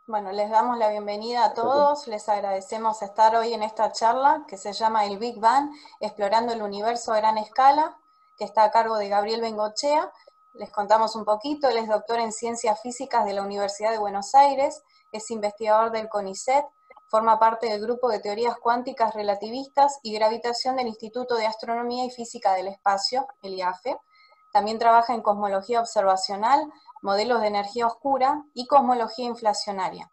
Bueno, les damos la bienvenida a todos, les agradecemos estar hoy en esta charla que se llama El Big Bang, explorando el universo a gran escala, que está a cargo de Gabriel Bengochea. Les contamos un poquito, él es doctor en Ciencias Físicas de la Universidad de Buenos Aires, es investigador del CONICET, forma parte del grupo de teorías cuánticas relativistas y gravitación del Instituto de Astronomía y Física del Espacio, el IAFE. También trabaja en cosmología observacional, modelos de energía oscura y cosmología inflacionaria.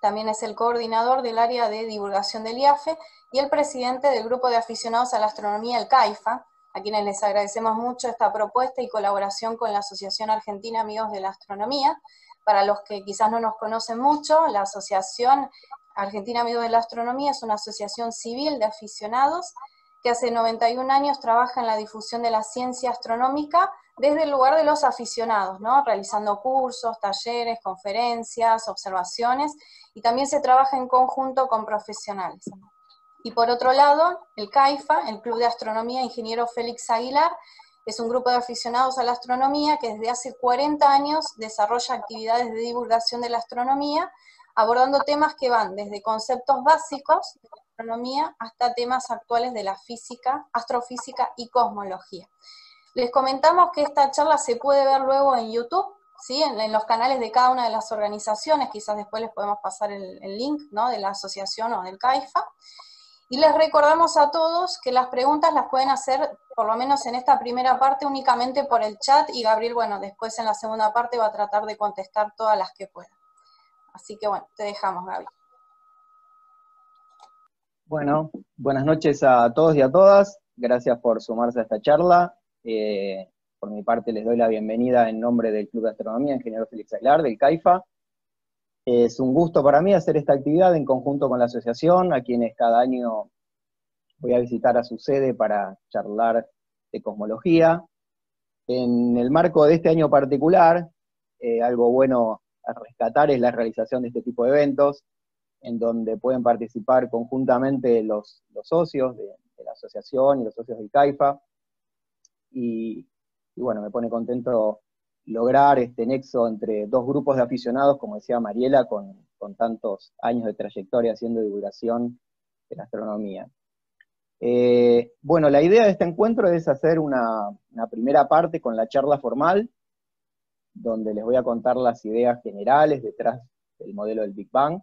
También es el coordinador del área de divulgación del IAFE y el presidente del grupo de aficionados a la astronomía, el CAIFA, a quienes les agradecemos mucho esta propuesta y colaboración con la Asociación Argentina Amigos de la Astronomía. Para los que quizás no nos conocen mucho, la Asociación Argentina Amigos de la Astronomía es una asociación civil de aficionados que hace 91 años trabaja en la difusión de la ciencia astronómica desde el lugar de los aficionados, ¿no? Realizando cursos, talleres, conferencias, observaciones, y también se trabaja en conjunto con profesionales. Y por otro lado, el CAIFA, el Club de Astronomía Ingeniero Félix Aguilar, es un grupo de aficionados a la astronomía que desde hace 40 años desarrolla actividades de divulgación de la astronomía, abordando temas que van desde conceptos básicos de la astronomía hasta temas actuales de la física, astrofísica y cosmología. Les comentamos que esta charla se puede ver luego en YouTube, ¿sí? En los canales de cada una de las organizaciones, quizás después les podemos pasar el link, ¿no? De la asociación o del CAIFA. Y les recordamos a todos que las preguntas las pueden hacer, por lo menos en esta primera parte, únicamente por el chat, y Gabriel, bueno, después en la segunda parte va a tratar de contestar todas las que pueda. Así que bueno, te dejamos, Gaby. Bueno, buenas noches a todos y a todas. Gracias por sumarse a esta charla. Por mi parte les doy la bienvenida en nombre del Club de Astronomía Ingeniero Félix Aguilar, del CAIFA. Es un gusto para mí hacer esta actividad en conjunto con la asociación, a quienes cada año voy a visitar a su sede para charlar de cosmología. En el marco de este año particular, algo bueno a rescatar es la realización de este tipo de eventos, en donde pueden participar conjuntamente los socios de la asociación y los socios del CAIFA, y bueno, me pone contento lograr este nexo entre dos grupos de aficionados, como decía Mariela, con tantos años de trayectoria haciendo divulgación de la astronomía. Bueno, la idea de este encuentro es hacer una primera parte con la charla formal, donde les voy a contar las ideas generales detrás del modelo del Big Bang,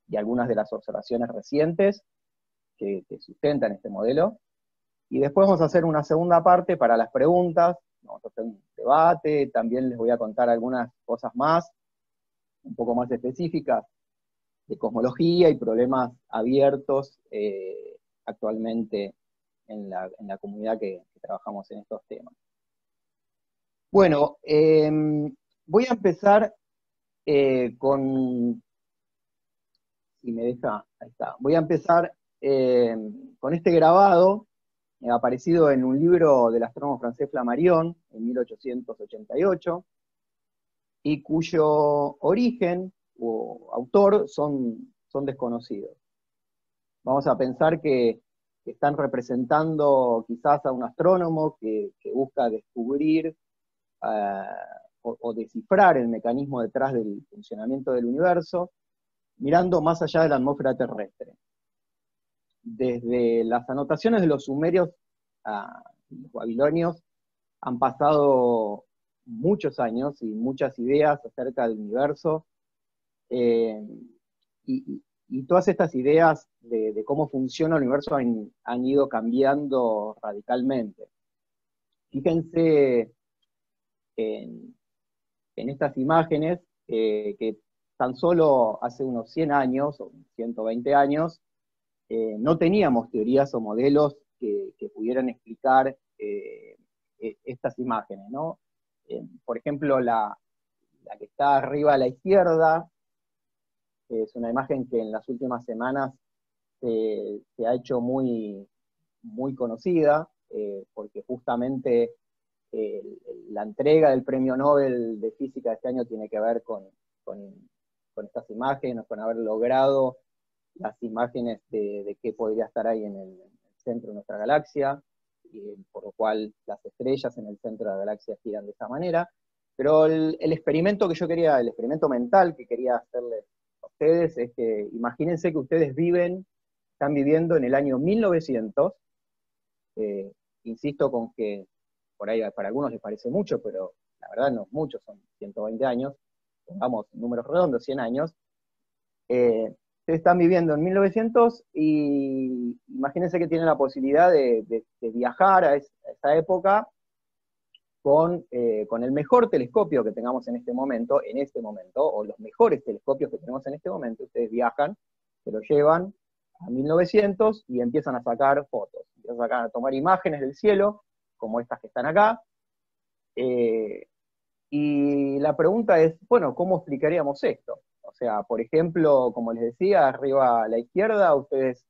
y algunas de las observaciones recientes que sustentan este modelo. Y después vamos a hacer una segunda parte para las preguntas, vamos a hacer un debate, también les voy a contar algunas cosas más, un poco más específicas, de cosmología y problemas abiertos actualmente en la comunidad que trabajamos en estos temas. Bueno, voy a empezar con... Si me deja, ahí está. Voy a empezar con este grabado, aparecido en un libro del astrónomo francés Flammarion, en 1888, y cuyo origen o autor son desconocidos. Vamos a pensar que están representando quizás a un astrónomo que busca descubrir o descifrar el mecanismo detrás del funcionamiento del universo, mirando más allá de la atmósfera terrestre. Desde las anotaciones de los sumerios a los babilonios han pasado muchos años y muchas ideas acerca del universo, y todas estas ideas de cómo funciona el universo han ido cambiando radicalmente. Fíjense en estas imágenes que tan solo hace unos 100 años, o 120 años, no teníamos teorías o modelos que pudieran explicar estas imágenes, ¿no? Por ejemplo, la que está arriba a la izquierda, es una imagen que en las últimas semanas se ha hecho muy conocida, porque justamente la entrega del Premio Nobel de Física de este año tiene que ver con estas imágenes, con haber logrado las imágenes de qué podría estar ahí en el centro de nuestra galaxia, y por lo cual las estrellas en el centro de la galaxia giran de esa manera. Pero el experimento que yo quería, el experimento mental que quería hacerles ustedes es que, imagínense que ustedes están viviendo en el año 1900, insisto con que por ahí para algunos les parece mucho, pero la verdad no es mucho, son 120 años, pongamos números redondos, 100 años. Ustedes están viviendo en 1900 y imagínense que tienen la posibilidad de viajar a esa época con el mejor telescopio que tengamos en este momento, o los mejores telescopios que tenemos en este momento. Ustedes viajan, se lo llevan a 1900 y empiezan a sacar fotos, empiezan a tomar imágenes del cielo, como estas que están acá, y la pregunta es, bueno, ¿cómo explicaríamos esto? O sea, por ejemplo, como les decía, arriba a la izquierda, ustedes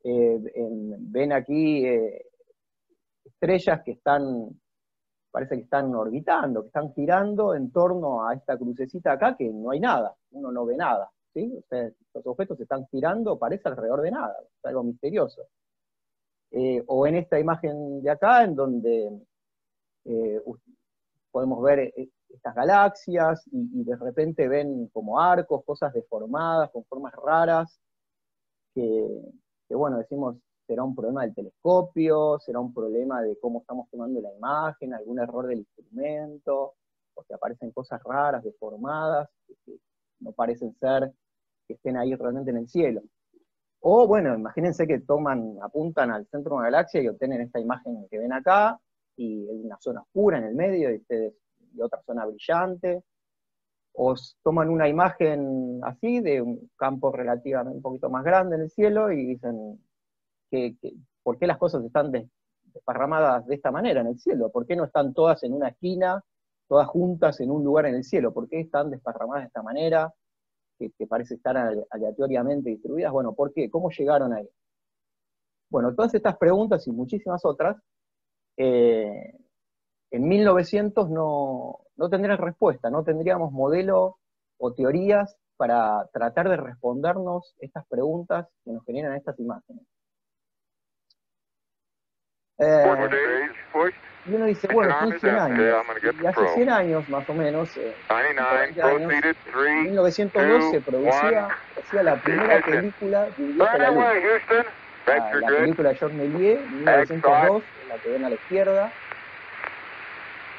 ven aquí estrellas que parece que están orbitando, que están girando en torno a esta crucecita acá, que no hay nada, uno no ve nada, ¿sí? O sea, los objetos están girando, parece alrededor de nada, es algo misterioso. O en esta imagen de acá, en donde podemos ver estas galaxias, y de repente ven como arcos, cosas deformadas, con formas raras, que bueno, decimos, ¿será un problema del telescopio? ¿Será un problema de cómo estamos tomando la imagen? ¿Algún error del instrumento? O sea, aparecen cosas raras, deformadas, que no parecen ser que estén ahí realmente en el cielo. O bueno, imagínense que apuntan al centro de una galaxia y obtienen esta imagen que ven acá, y hay una zona oscura en el medio, y otra zona brillante. O toman una imagen así, de un campo relativamente un poquito más grande en el cielo, y dicen, ¿por qué las cosas están desparramadas de esta manera en el cielo? ¿Por qué no están todas en una esquina, todas juntas en un lugar en el cielo? ¿Por qué están desparramadas de esta manera, que parece estar aleatoriamente distribuidas? Bueno, ¿por qué? ¿Cómo llegaron ahí? Bueno, todas estas preguntas y muchísimas otras, en 1900 no tendrían respuesta, no tendríamos modelo o teorías para tratar de respondernos estas preguntas que nos generan estas imágenes. Y uno dice, bueno, son 100 años, y hace 100 años más o menos, 120 años, en 1902 se hacía la primera película de Un viaje a la Luna. La película de Georges Méliès, 1902, la que ven a la izquierda.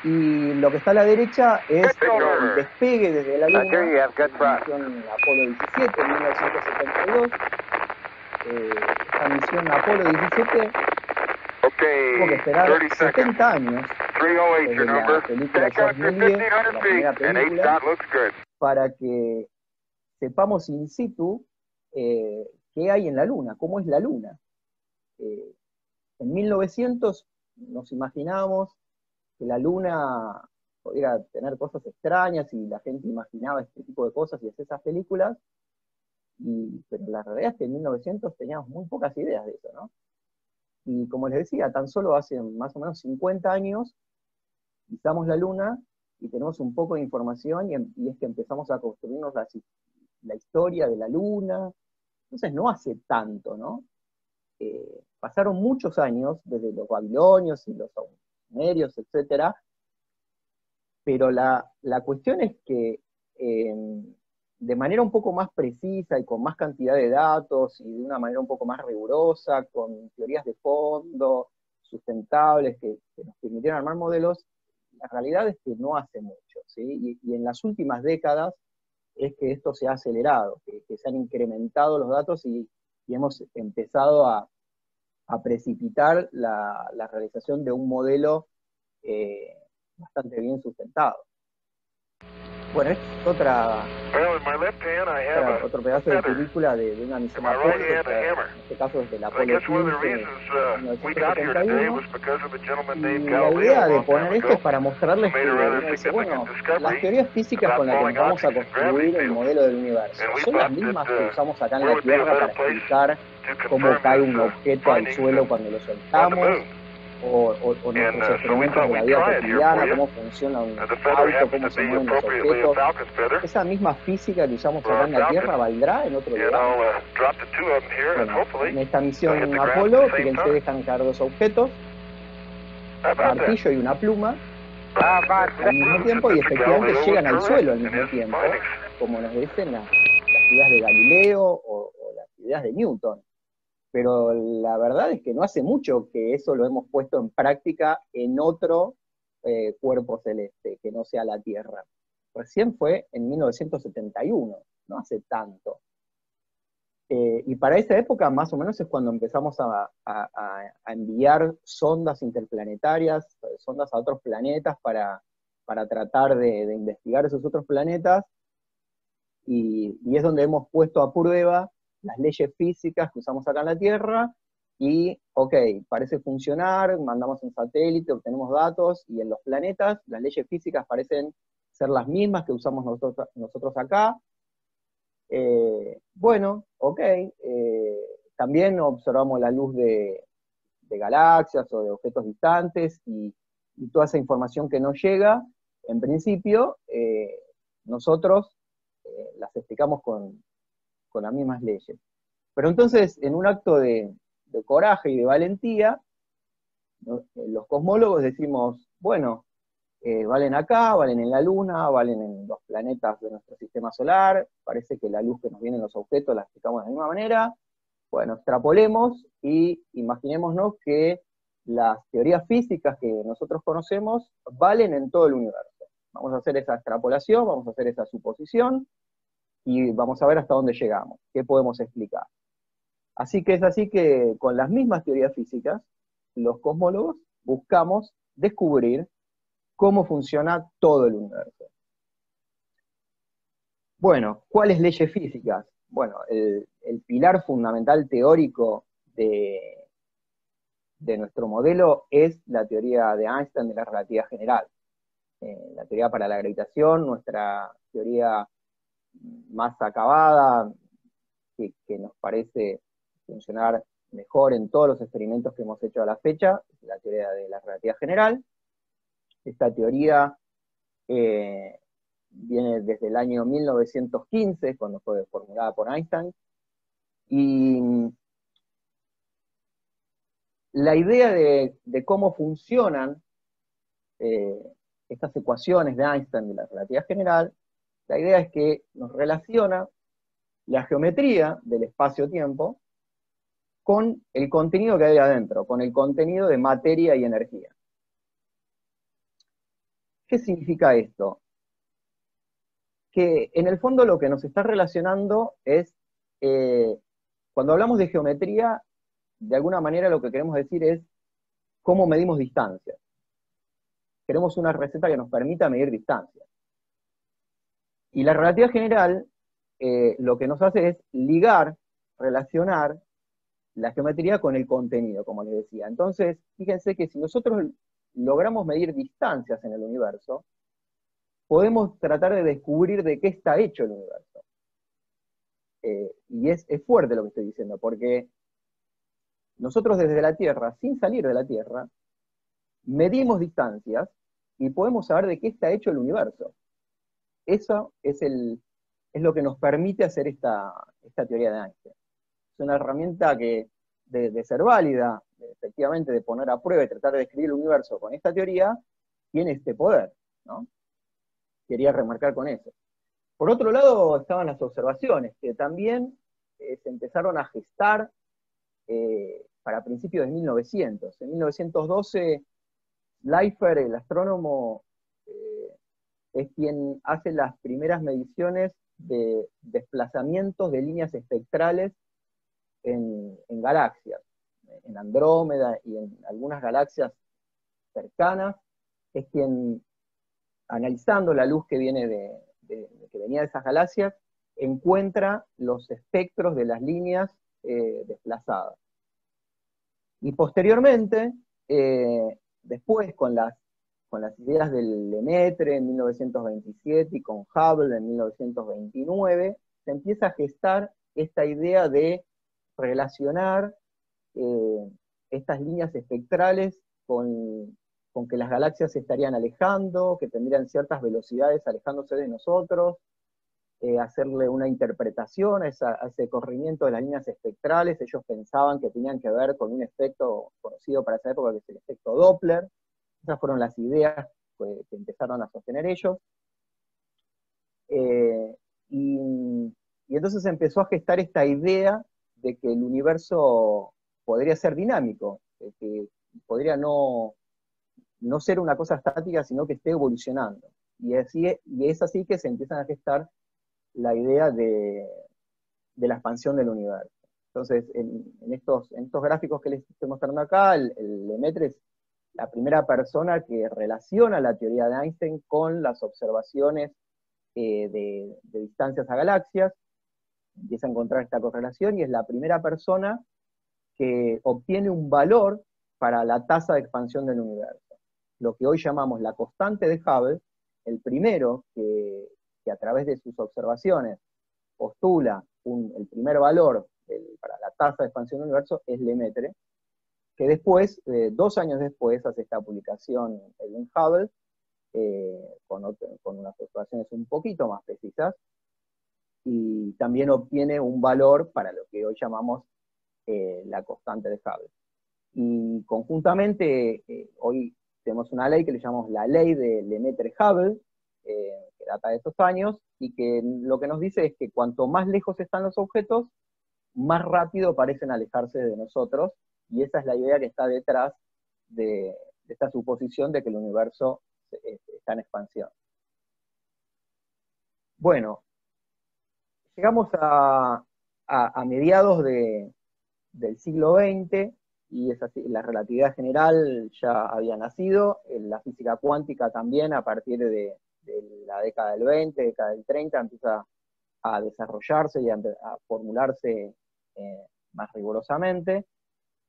Y lo que está a la derecha es el despegue desde la Luna, la misión Apolo 17 en 1972. Esta misión Apolo 17 tuvo que esperar 70 años desde la película de Georges Méliès, la primera película, para que sepamos in situ qué hay en la Luna, cómo es la Luna. En 1900 nos imaginábamos que la Luna podía tener cosas extrañas, y la gente imaginaba este tipo de cosas y hacía esas películas, pero la realidad es que en 1900 teníamos muy pocas ideas de eso, ¿no? Y como les decía, tan solo hace más o menos 50 años pisamos la Luna y tenemos un poco de información, y es que empezamos a construirnos la historia de la Luna. Entonces no hace tanto, ¿no? Pasaron muchos años, desde los babilonios y los sumerios, etcétera, pero la cuestión es que de manera un poco más precisa y con más cantidad de datos, y de una manera un poco más rigurosa, con teorías de fondo, sustentables, que nos permitieron armar modelos, la realidad es que no hace mucho, ¿sí? Y en las últimas décadas es que esto se ha acelerado, que se han incrementado los datos, y hemos empezado a precipitar la realización de un modelo bastante bien sustentado. Bueno, este es otro pedazo de película de una misión Apolo, en este caso es del Apolo 15 de 1971, y la idea de poner esto es para mostrarles que uno dice, bueno, las teorías físicas con las que nos vamos a construir el modelo del universo son las mismas que usamos acá en la Tierra para explicar cómo cae un objeto al suelo cuando lo soltamos, o nuestros experimentos de la vida cotidiana, cómo funciona un auto, cómo se mueven los objetos. Esa misma física que usamos acá en la Tierra valdrá en otro lugar. Bueno, en esta misión Apolo, fíjense, dejan caer dos objetos, un martillo y una pluma, al mismo tiempo, y efectivamente llegan al suelo al mismo tiempo, como nos dicen las ideas de Galileo o las ideas de Newton. Pero la verdad es que no hace mucho que eso lo hemos puesto en práctica en otro cuerpo celeste, que no sea la Tierra. Recién fue en 1971, no hace tanto. Y para esa época, más o menos, es cuando empezamos a enviar sondas interplanetarias, sondas a otros planetas para tratar de investigar esos otros planetas, y es donde hemos puesto a prueba las leyes físicas que usamos acá en la Tierra, y, ok, parece funcionar, mandamos un satélite, obtenemos datos, y en los planetas las leyes físicas parecen ser las mismas que usamos nosotros acá. Bueno, ok, también observamos la luz de galaxias o de objetos distantes, y toda esa información que nos llega, en principio, nosotros las explicamos con las mismas leyes. Pero entonces, en un acto de coraje y de valentía, ¿no?, los cosmólogos decimos, bueno, valen acá, valen en la Luna, valen en los planetas de nuestro sistema solar, parece que la luz que nos viene en los objetos la explicamos de la misma manera. Bueno, extrapolemos y imaginémonos que las teorías físicas que nosotros conocemos valen en todo el universo. Vamos a hacer esa extrapolación, vamos a hacer esa suposición, y vamos a ver hasta dónde llegamos, qué podemos explicar. Así que es así que con las mismas teorías físicas, los cosmólogos buscamos descubrir cómo funciona todo el universo. Bueno, ¿cuáles leyes físicas? Bueno, el pilar fundamental teórico de nuestro modelo es la teoría de Einstein de la relatividad general. La teoría para la gravitación, nuestra teoría más acabada, que nos parece funcionar mejor en todos los experimentos que hemos hecho a la fecha, es la teoría de la relatividad general. Esta teoría viene desde el año 1915, cuando fue formulada por Einstein, y la idea de cómo funcionan estas ecuaciones de Einstein de la relatividad general, la idea es que nos relaciona la geometría del espacio-tiempo con el contenido que hay adentro, con el contenido de materia y energía. ¿Qué significa esto? Que en el fondo lo que nos está relacionando es, cuando hablamos de geometría, de alguna manera lo que queremos decir es cómo medimos distancias. Queremos una receta que nos permita medir distancias. Y la relatividad general lo que nos hace es ligar, relacionar la geometría con el contenido, como les decía. Entonces, fíjense que si nosotros logramos medir distancias en el universo, podemos tratar de descubrir de qué está hecho el universo. Y es fuerte lo que estoy diciendo, porque nosotros desde la Tierra, sin salir de la Tierra, medimos distancias y podemos saber de qué está hecho el universo. Eso es lo que nos permite hacer esta teoría de Einstein. Es una herramienta que, de ser válida, efectivamente de poner a prueba y tratar de describir el universo con esta teoría, tiene este poder, ¿no? Quería remarcar con eso. Por otro lado estaban las observaciones, que también se empezaron a gestar para principios de 1900. En 1912, Leifer, el astrónomo, es quien hace las primeras mediciones de desplazamientos de líneas espectrales en galaxias, en Andrómeda y en algunas galaxias cercanas. Es quien, analizando la luz que viene que venía de esas galaxias, encuentra los espectros de las líneas desplazadas. Y posteriormente, después con las ideas del Lemaitre en 1927 y con Hubble en 1929, se empieza a gestar esta idea de relacionar estas líneas espectrales con que las galaxias se estarían alejando, que tendrían ciertas velocidades alejándose de nosotros, hacerle una interpretación a ese corrimiento de las líneas espectrales. Ellos pensaban que tenían que ver con un efecto conocido para esa época, que es el efecto Doppler. Esas fueron las ideas que empezaron a sostener ellos. Y Y entonces empezó a gestar esta idea de que el universo podría ser dinámico, que podría no ser una cosa estática, sino que esté evolucionando. Y es así que se empiezan a gestar la idea de la expansión del universo. Entonces, en estos gráficos que les estoy mostrando acá, el Lemaitre es la primera persona que relaciona la teoría de Einstein con las observaciones de distancias a galaxias, empieza a encontrar esta correlación y es la primera persona que obtiene un valor para la tasa de expansión del universo. Lo que hoy llamamos la constante de Hubble, el primero que a través de sus observaciones postula el primer valor para la tasa de expansión del universo es Lemaitre, que después, 2 años después, hace esta publicación en Hubble, con unas observaciones un poquito más precisas, y también obtiene un valor para lo que hoy llamamos la constante de Hubble. Y conjuntamente, hoy tenemos una ley que le llamamos la ley de Lemaitre-Hubble, que data de estos años, y que lo que nos dice es que cuanto más lejos están los objetos, más rápido parecen alejarse de nosotros, y esa es la idea que está detrás de esta suposición de que el universo está en expansión. Bueno, llegamos a mediados del siglo XX, y es así, la relatividad general ya había nacido, la física cuántica también a partir de la década del 20, década del 30, empieza a desarrollarse y a formularse más rigurosamente,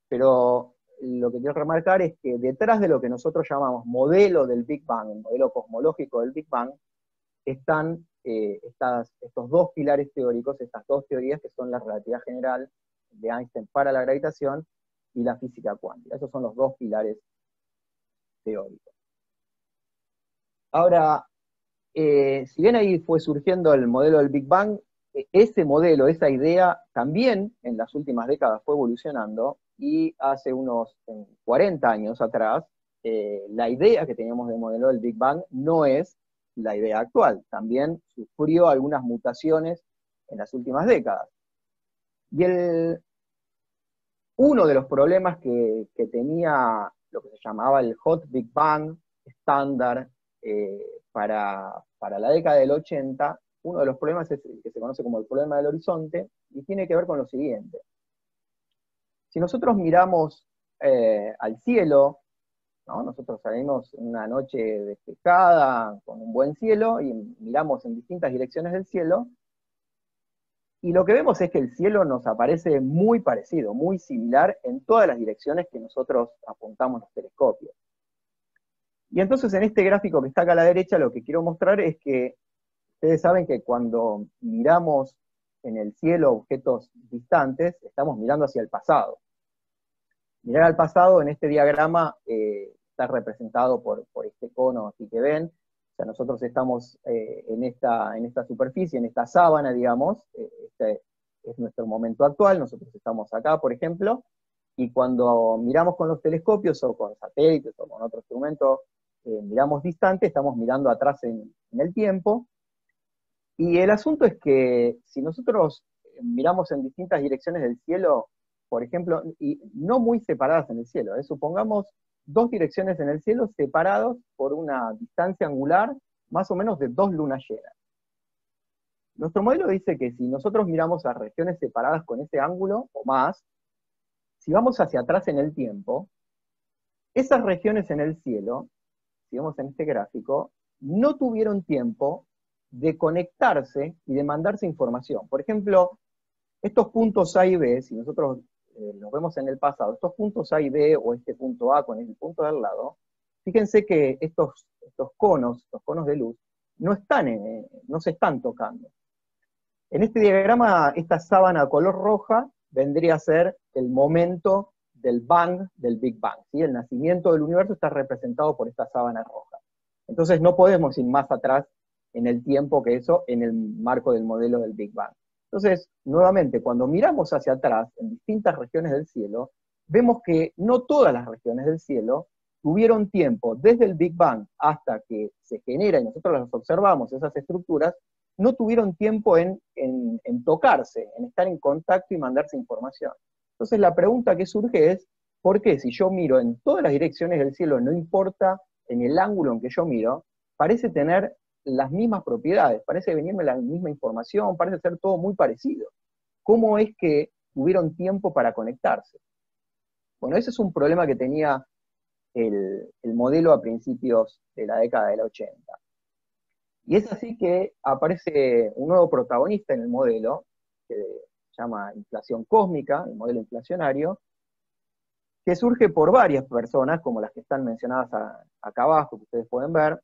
pero lo que quiero remarcar es que detrás de lo que nosotros llamamos modelo del Big Bang, el modelo cosmológico del Big Bang, están estos dos pilares teóricos, estas dos teorías que son la relatividad general de Einstein para la gravitación y la física cuántica. Esos son los dos pilares teóricos. Ahora, si bien ahí fue surgiendo el modelo del Big Bang, ese modelo, esa idea, también en las últimas décadas fue evolucionando, y hace unos 40 años atrás, la idea que teníamos del modelo del Big Bang no es la idea actual, también sufrió algunas mutaciones en las últimas décadas. Y uno de los problemas que tenía lo que se llamaba el Hot Big Bang estándar para la década del 80, uno de los problemas es el que se conoce como el problema del horizonte, y tiene que ver con lo siguiente. Si nosotros miramos al cielo, ¿no? Nosotros salimos una noche despejada, con un buen cielo, y miramos en distintas direcciones del cielo, y lo que vemos es que el cielo nos aparece muy parecido, muy similar en todas las direcciones que nosotros apuntamos los telescopios. Y entonces en este gráfico que está acá a la derecha, lo que quiero mostrar es que ustedes saben que cuando miramos en el cielo objetos distantes, estamos mirando hacia el pasado. Mirar al pasado en este diagrama está representado por este cono así que ven. O sea, nosotros estamos en esta superficie, en esta sábana, digamos, este es nuestro momento actual, nosotros estamos acá, por ejemplo, y cuando miramos con los telescopios, o con satélites, o con otro instrumento, miramos distante, estamos mirando atrás en el tiempo, y el asunto es que si nosotros miramos en distintas direcciones del cielo, por ejemplo, y no muy separadas en el cielo, supongamos dos direcciones en el cielo separados por una distancia angular más o menos de 2 lunas llenas. Nuestro modelo dice que si nosotros miramos a regiones separadas con ese ángulo, o más, si vamos hacia atrás en el tiempo, esas regiones en el cielo, si vemos en este gráfico, no tuvieron tiempo de conectarse y de mandarse información. Por ejemplo, estos puntos A y B, si nosotros los vemos en el pasado, estos puntos A y B, o este punto A con el punto de al lado, fíjense que estos conos de luz, no se están tocando. En este diagrama, esta sábana color roja vendría a ser el momento del Bang, del Big Bang, ¿sí? El nacimiento del universo está representado por esta sábana roja. Entonces no podemos ir más atrás en el tiempo que eso, en el marco del modelo del Big Bang. Entonces, nuevamente, cuando miramos hacia atrás, en distintas regiones del cielo, vemos que no todas las regiones del cielo tuvieron tiempo, desde el Big Bang hasta que se genera, y nosotros las observamos, esas estructuras, no tuvieron tiempo en tocarse, en estar en contacto y mandarse información. Entonces la pregunta que surge es, ¿por qué si yo miro en todas las direcciones del cielo, no importa en el ángulo en que yo miro, parece tener las mismas propiedades, parece venirme la misma información, parece ser todo muy parecido? ¿Cómo es que tuvieron tiempo para conectarse? Bueno, ese es un problema que tenía el modelo a principios de la década del 80. Y es así que aparece un nuevo protagonista en el modelo, que se llama inflación cósmica, el modelo inflacionario, que surge por varias personas, como las que están mencionadas acá abajo, que ustedes pueden ver,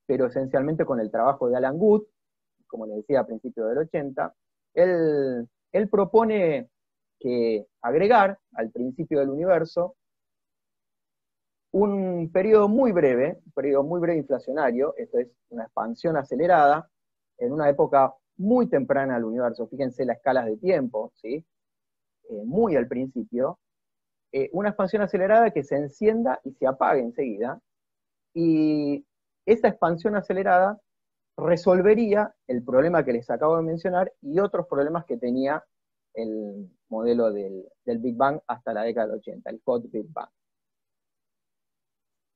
pero esencialmente con el trabajo de Alan Guth, como les decía a principios del 80, él propone que agregar al principio del universo un periodo muy breve inflacionario, esto es una expansión acelerada, en una época muy temprana del universo, fíjense las escalas de tiempo, ¿sí? Muy al principio, una expansión acelerada que se encienda y se apague enseguida, y esa expansión acelerada resolvería el problema que les acabo de mencionar y otros problemas que tenía el modelo del Big Bang hasta la década del 80, el Hot Big Bang.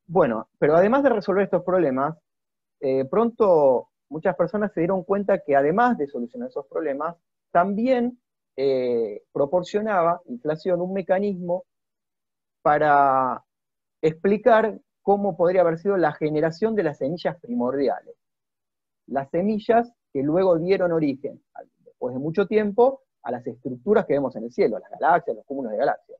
Bueno, pero además de resolver estos problemas, pronto muchas personas se dieron cuenta que además de solucionar esos problemas, también proporcionaba inflación un mecanismo para explicar cómo podría haber sido la generación de las semillas primordiales. Las semillas que luego dieron origen, después de mucho tiempo, a las estructuras que vemos en el cielo, a las galaxias, los cúmulos de galaxias.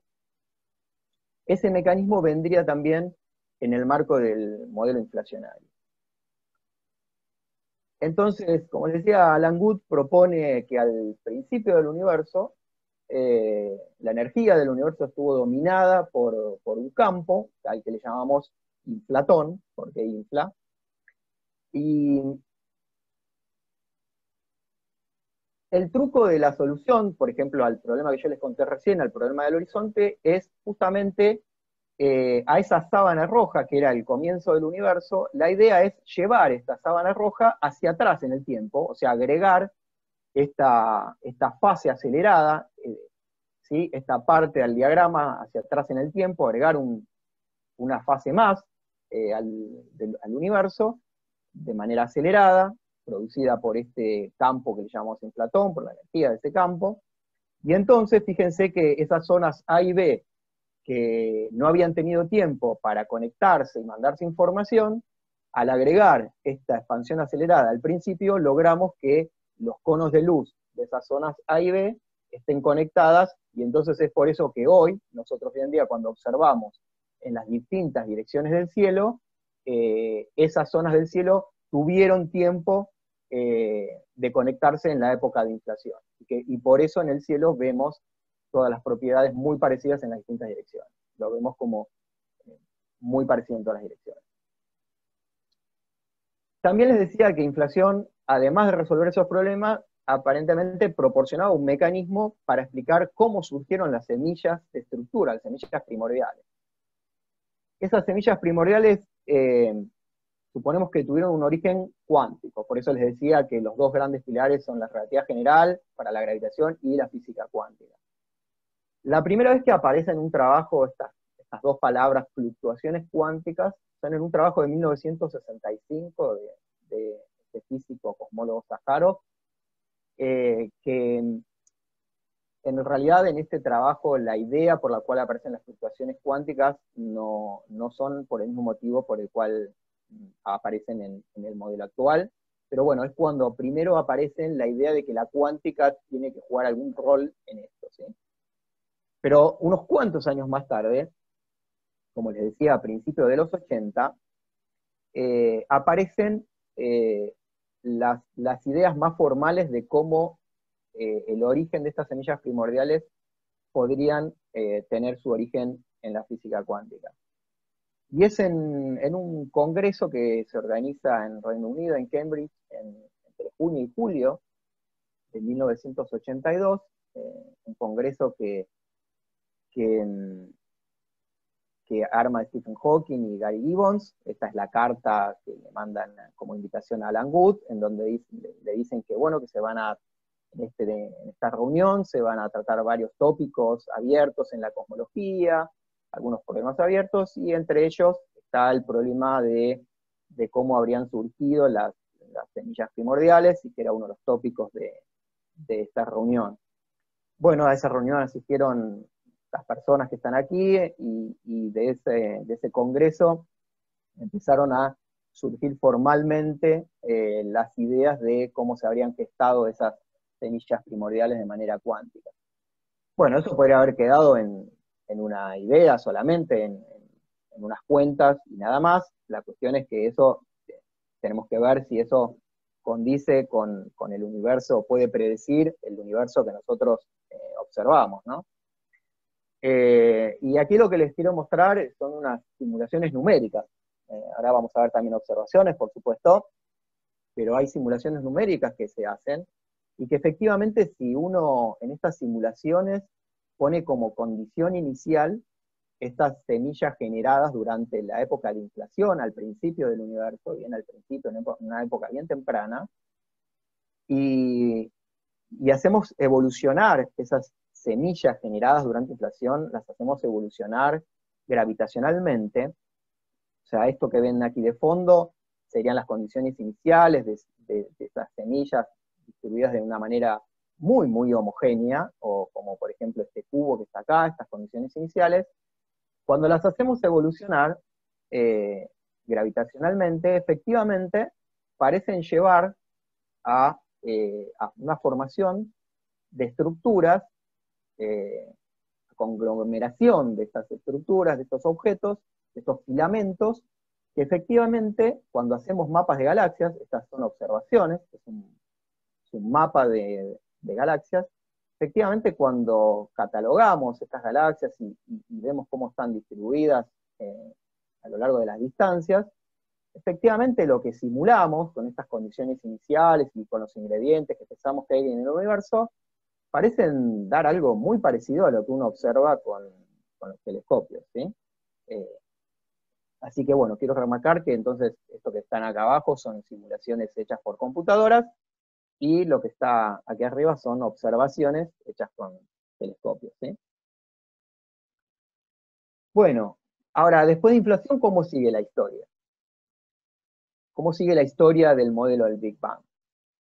Ese mecanismo vendría también en el marco del modelo inflacionario. Entonces, como les decía, Alan Guth propone que al principio del universo, la energía del universo estuvo dominada por un campo, al que le llamamos inflatón, porque infla, y el truco de la solución, por ejemplo, al problema que yo les conté recién, al problema del horizonte, es justamente a esa sábana roja, que era el comienzo del universo, la idea es llevar esta sábana roja hacia atrás en el tiempo, o sea, agregar esta fase acelerada, ¿sí? Esta parte del diagrama hacia atrás en el tiempo, agregar una fase más al universo de manera acelerada, producida por este campo que le llamamos inflatón, por la energía de ese campo, y entonces fíjense que esas zonas A y B que no habían tenido tiempo para conectarse y mandarse información, al agregar esta expansión acelerada al principio, logramos que los conos de luz de esas zonas A y B estén conectadas, y entonces es por eso que hoy, nosotros hoy en día, cuando observamos en las distintas direcciones del cielo, esas zonas del cielo tuvieron tiempo de conectarse en la época de inflación. Y por eso en el cielo vemos todas las propiedades muy parecidas en las distintas direcciones. Lo vemos como muy parecido en todas las direcciones. También les decía que inflación, además de resolver esos problemas, aparentemente proporcionaba un mecanismo para explicar cómo surgieron las semillas de estructura, las semillas primordiales. Esas semillas primordiales suponemos que tuvieron un origen cuántico, por eso les decía que los dos grandes pilares son la relatividad general para la gravitación y la física cuántica. La primera vez que aparecen en un trabajo estas dos palabras, fluctuaciones cuánticas, son en un trabajo de 1965 de físico cosmólogo Sakharov, que en realidad en este trabajo la idea por la cual aparecen las fluctuaciones cuánticas no son por el mismo motivo por el cual aparecen en el modelo actual, pero bueno, es cuando primero aparece la idea de que la cuántica tiene que jugar algún rol en esto, ¿sí? Pero unos cuantos años más tarde, como les decía, a principios de los 80, aparecen las ideas más formales de cómo el origen de estas semillas primordiales podrían tener su origen en la física cuántica. Y es en un congreso que se organiza en Reino Unido, en Cambridge, entre junio y julio de 1982, un congreso que que arma Stephen Hawking y Gary Gibbons. Esta es la carta que le mandan como invitación a Alan Wood, en donde le dicen que, bueno, que se van a, en esta reunión, se van a tratar varios tópicos abiertos en la cosmología, algunos problemas abiertos, y entre ellos está el problema de cómo habrían surgido las semillas primordiales, y que era uno de los tópicos de esta reunión. Bueno, a esa reunión asistieron las personas que están aquí, y de ese congreso empezaron a surgir formalmente las ideas de cómo se habrían gestado esas semillas primordiales de manera cuántica. Bueno, eso podría haber quedado en una idea solamente, en unas cuentas y nada más. La cuestión es que eso, tenemos que ver si eso condice con el universo, puede predecir el universo que nosotros observamos, ¿no? Y aquí lo que les quiero mostrar son unas simulaciones numéricas. Ahora vamos a ver también observaciones, por supuesto, pero hay simulaciones numéricas que se hacen, y que efectivamente si uno en estas simulaciones pone como condición inicial estas semillas generadas durante la época de inflación, al principio del universo, bien al principio, en una época bien temprana, y hacemos evolucionar esas semillas generadas durante inflación, las hacemos evolucionar gravitacionalmente. O sea, esto que ven aquí de fondo serían las condiciones iniciales de esas semillas distribuidas de una manera muy, muy homogénea, o como por ejemplo este cubo que está acá, estas condiciones iniciales. Cuando las hacemos evolucionar gravitacionalmente, efectivamente parecen llevar a una formación de estructuras, conglomeración de estas estructuras, de estos objetos, de estos filamentos, que efectivamente, cuando hacemos mapas de galaxias, estas son observaciones, es un mapa de galaxias, efectivamente cuando catalogamos estas galaxias y vemos cómo están distribuidas a lo largo de las distancias, efectivamente lo que simulamos con estas condiciones iniciales y con los ingredientes que pensamos que hay en el universo, parecen dar algo muy parecido a lo que uno observa con los telescopios, ¿sí? Así que bueno, quiero remarcar que entonces esto que están acá abajo son simulaciones hechas por computadoras, y lo que está aquí arriba son observaciones hechas con telescopios, ¿sí? Bueno, ahora, después de inflación, ¿cómo sigue la historia? ¿Cómo sigue la historia del modelo del Big Bang?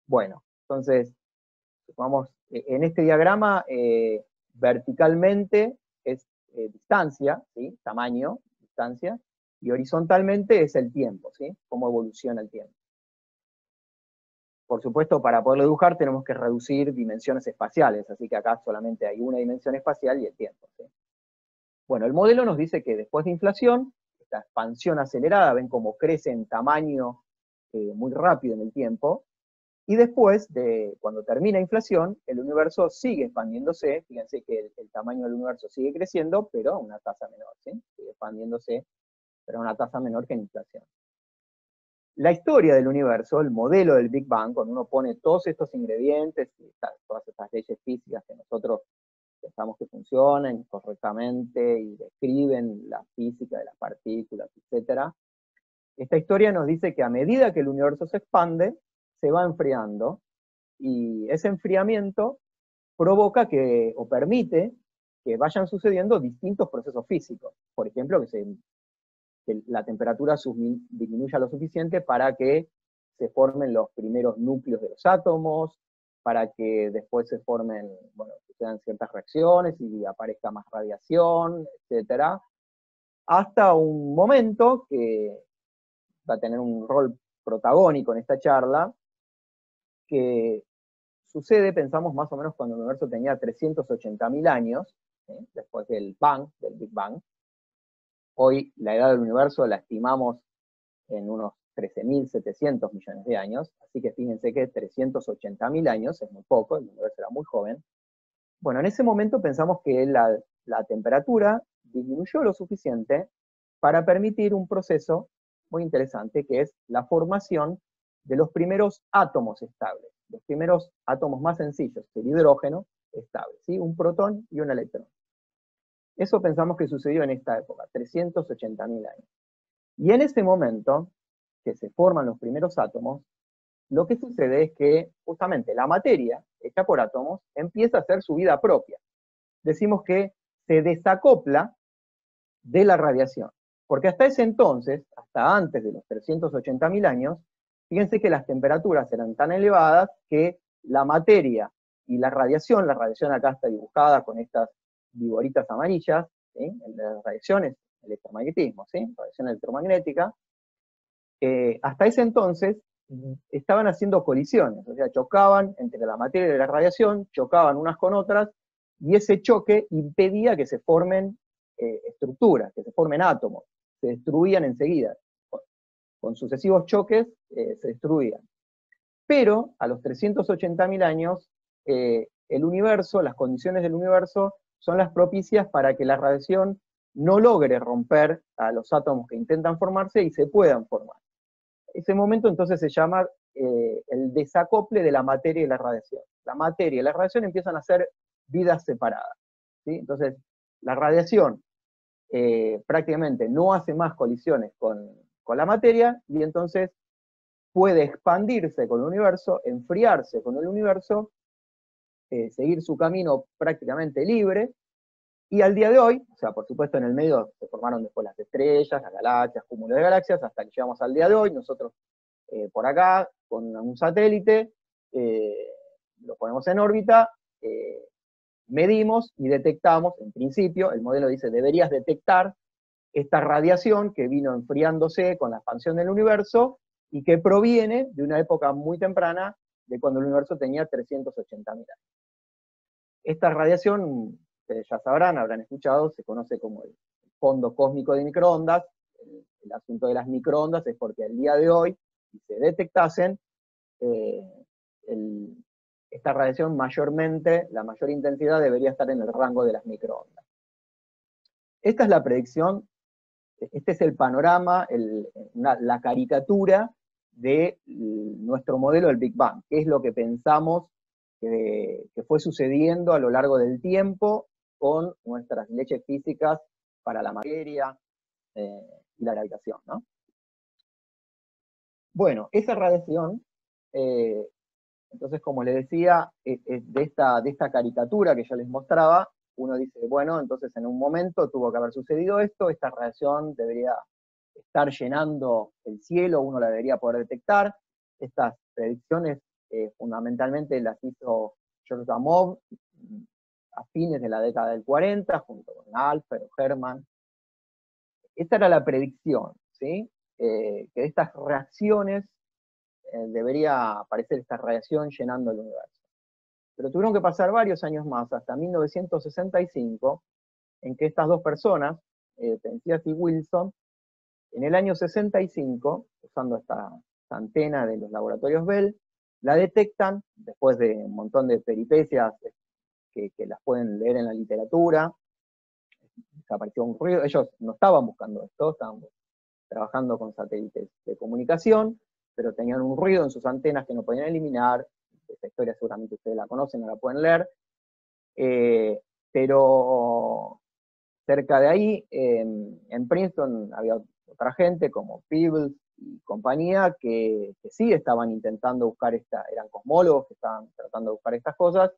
Bueno, entonces, vamos, en este diagrama, verticalmente es distancia, ¿sí? Tamaño, distancia, y horizontalmente es el tiempo, ¿sí? Cómo evoluciona el tiempo. Por supuesto, para poderlo dibujar tenemos que reducir dimensiones espaciales, así que acá solamente hay una dimensión espacial y el tiempo, ¿sí? Bueno, el modelo nos dice que después de inflación, esta expansión acelerada, ven cómo crece en tamaño muy rápido en el tiempo, y después de cuando termina inflación, el universo sigue expandiéndose. Fíjense que el tamaño del universo sigue creciendo, pero a una tasa menor, ¿sí? Sigue expandiéndose, pero a una tasa menor que en inflación. La historia del universo, el modelo del Big Bang, cuando uno pone todos estos ingredientes, y todas estas leyes físicas que nosotros pensamos que funcionan correctamente y describen la física de las partículas, etc. Esta historia nos dice que a medida que el universo se expande, se va enfriando, y ese enfriamiento provoca que, o permite, que vayan sucediendo distintos procesos físicos. Por ejemplo, que la temperatura disminuya lo suficiente para que se formen los primeros núcleos de los átomos, para que después se formen, bueno, sucedan ciertas reacciones y aparezca más radiación, etc. Hasta un momento que va a tener un rol protagónico en esta charla, que sucede, pensamos, más o menos cuando el universo tenía 380.000 años, ¿sí? Después del Big Bang. Hoy la edad del universo la estimamos en unos 13.700 millones de años, así que fíjense que 380.000 años es muy poco, el universo era muy joven. Bueno, en ese momento pensamos que la temperatura disminuyó lo suficiente para permitir un proceso muy interesante, que es la formación de los primeros átomos estables, los primeros átomos más sencillos, el hidrógeno estable, ¿sí? Un protón y un electrón. Eso pensamos que sucedió en esta época, 380.000 años. Y en ese momento, que se forman los primeros átomos, lo que sucede es que justamente la materia, hecha por átomos, empieza a hacer su vida propia. Decimos que se desacopla de la radiación. Porque hasta ese entonces, hasta antes de los 380.000 años, fíjense que las temperaturas eran tan elevadas que la materia y la radiación acá está dibujada con estas vigoritas amarillas, ¿sí? Las radiaciones, electromagnetismo, ¿sí? Radiación electromagnética, hasta ese entonces estaban haciendo colisiones, o sea, chocaban entre la materia y la radiación, chocaban unas con otras, y ese choque impedía que se formen estructuras, que se formen átomos, se destruían enseguida. Con sucesivos choques se destruían. Pero a los 380.000 años, el universo, las condiciones del universo son las propicias para que la radiación no logre romper a los átomos que intentan formarse y se puedan formar. Ese momento entonces se llama el desacople de la materia y la radiación. La materia y la radiación empiezan a ser vidas separadas, ¿sí? Entonces, la radiación prácticamente no hace más colisiones con la materia, y entonces puede expandirse con el universo, enfriarse con el universo, seguir su camino prácticamente libre, y al día de hoy, o sea, por supuesto en el medio se formaron después las estrellas, las galaxias, cúmulos de galaxias, hasta que llegamos al día de hoy. Nosotros por acá, con un satélite, lo ponemos en órbita, medimos y detectamos, en principio, el modelo dice, deberías detectar esta radiación que vino enfriándose con la expansión del universo y que proviene de una época muy temprana, de cuando el universo tenía 380.000 años. Esta radiación, ustedes ya sabrán, habrán escuchado, se conoce como el fondo cósmico de microondas. El asunto de las microondas es porque al día de hoy, si se detectasen, esta radiación mayormente, la mayor intensidad debería estar en el rango de las microondas. Esta es la predicción, este es el panorama, la caricatura de nuestro modelo del Big Bang, que es lo que pensamos que fue sucediendo a lo largo del tiempo con nuestras leyes físicas para la materia y la gravitación, ¿no? Bueno, esa radiación, entonces, como les decía, de esta caricatura que yo les mostraba, uno dice, bueno, entonces en un momento tuvo que haber sucedido esto, esta radiación debería estar llenando el cielo, uno la debería poder detectar. Estas predicciones fundamentalmente las hizo George Gamow a fines de la década del 40, junto con Alfred o Hermann. Esta era la predicción, ¿sí? Que de estas reacciones debería aparecer esta radiación llenando el universo. Pero tuvieron que pasar varios años más, hasta 1965, en que estas dos personas, Penzias y Wilson, en el año 65, usando esta antena de los laboratorios Bell, la detectan, después de un montón de peripecias que las pueden leer en la literatura. Desapareció un ruido, ellos no estaban buscando esto, estaban trabajando con satélites de comunicación, pero tenían un ruido en sus antenas que no podían eliminar. Esta historia seguramente ustedes la conocen, no la pueden leer. Pero cerca de ahí, en Princeton, había otra gente como Peebles y compañía que sí estaban intentando buscar eran cosmólogos que estaban tratando de buscar estas cosas,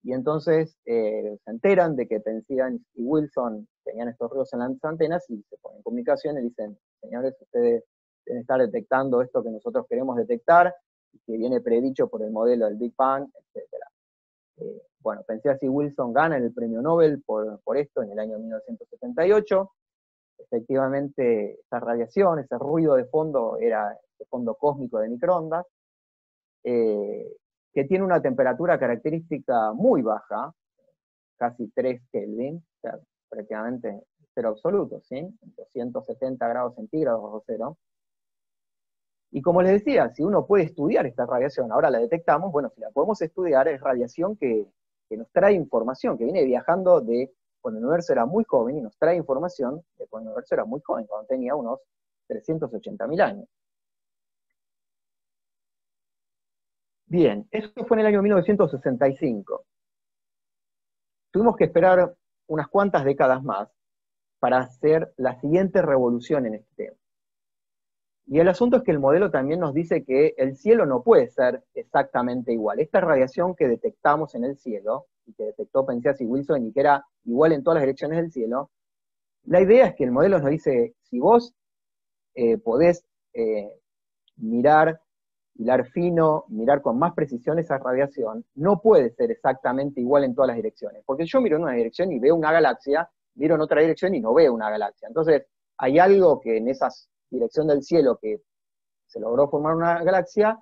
y entonces se enteran de que Penzias y Wilson tenían estos ruidos en las antenas y se ponen en comunicación y dicen, señores, ustedes deben estar detectando esto que nosotros queremos detectar, y que viene predicho por el modelo del Big Bang, etc. Bueno, Penzias y Wilson ganan el premio Nobel por esto en el año 1978. Efectivamente, esa radiación, ese ruido de fondo, era el fondo cósmico de microondas, que tiene una temperatura característica muy baja, casi 3 Kelvin, o sea, prácticamente cero absoluto, ¿sí? 270 grados centígrados bajo cero. Y como les decía, si uno puede estudiar esta radiación, ahora la detectamos, bueno, si la podemos estudiar, es radiación que nos trae información, que viene viajando de cuando el universo era muy joven, y nos trae información de cuando el universo era muy joven, cuando tenía unos 380.000 años. Bien, esto fue en el año 1965. Tuvimos que esperar unas cuantas décadas más para hacer la siguiente revolución en este tema. Y el asunto es que el modelo también nos dice que el cielo no puede ser exactamente igual. Esta radiación que detectamos en el cielo, y que detectó Penzias y Wilson, y que era igual en todas las direcciones del cielo, la idea es que el modelo nos dice, si vos podés mirar, hilar fino, mirar con más precisión esa radiación, no puede ser exactamente igual en todas las direcciones. Porque yo miro en una dirección y veo una galaxia, miro en otra dirección y no veo una galaxia. Entonces, hay algo que en esa dirección del cielo que se logró formar una galaxia,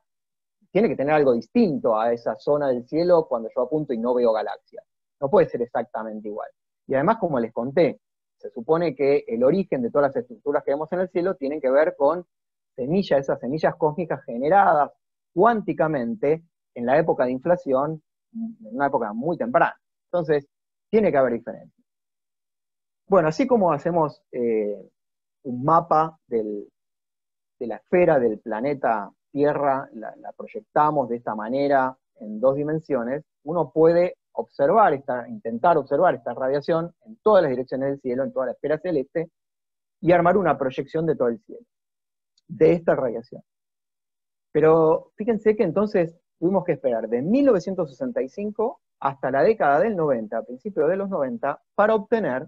tiene que tener algo distinto a esa zona del cielo cuando yo apunto y no veo galaxias. No puede ser exactamente igual. Y además, como les conté, se supone que el origen de todas las estructuras que vemos en el cielo tienen que ver con semillas, esas semillas cósmicas generadas cuánticamente en la época de inflación, en una época muy temprana. Entonces, tiene que haber diferencias. Bueno, así como hacemos un mapa de la esfera del planeta Tierra, la proyectamos de esta manera en 2 dimensiones, uno puede intentar observar esta radiación en todas las direcciones del cielo, en toda la esfera celeste, y armar una proyección de todo el cielo, de esta radiación. Pero fíjense que entonces tuvimos que esperar de 1965 hasta la década del 90, a principios de los 90, para obtener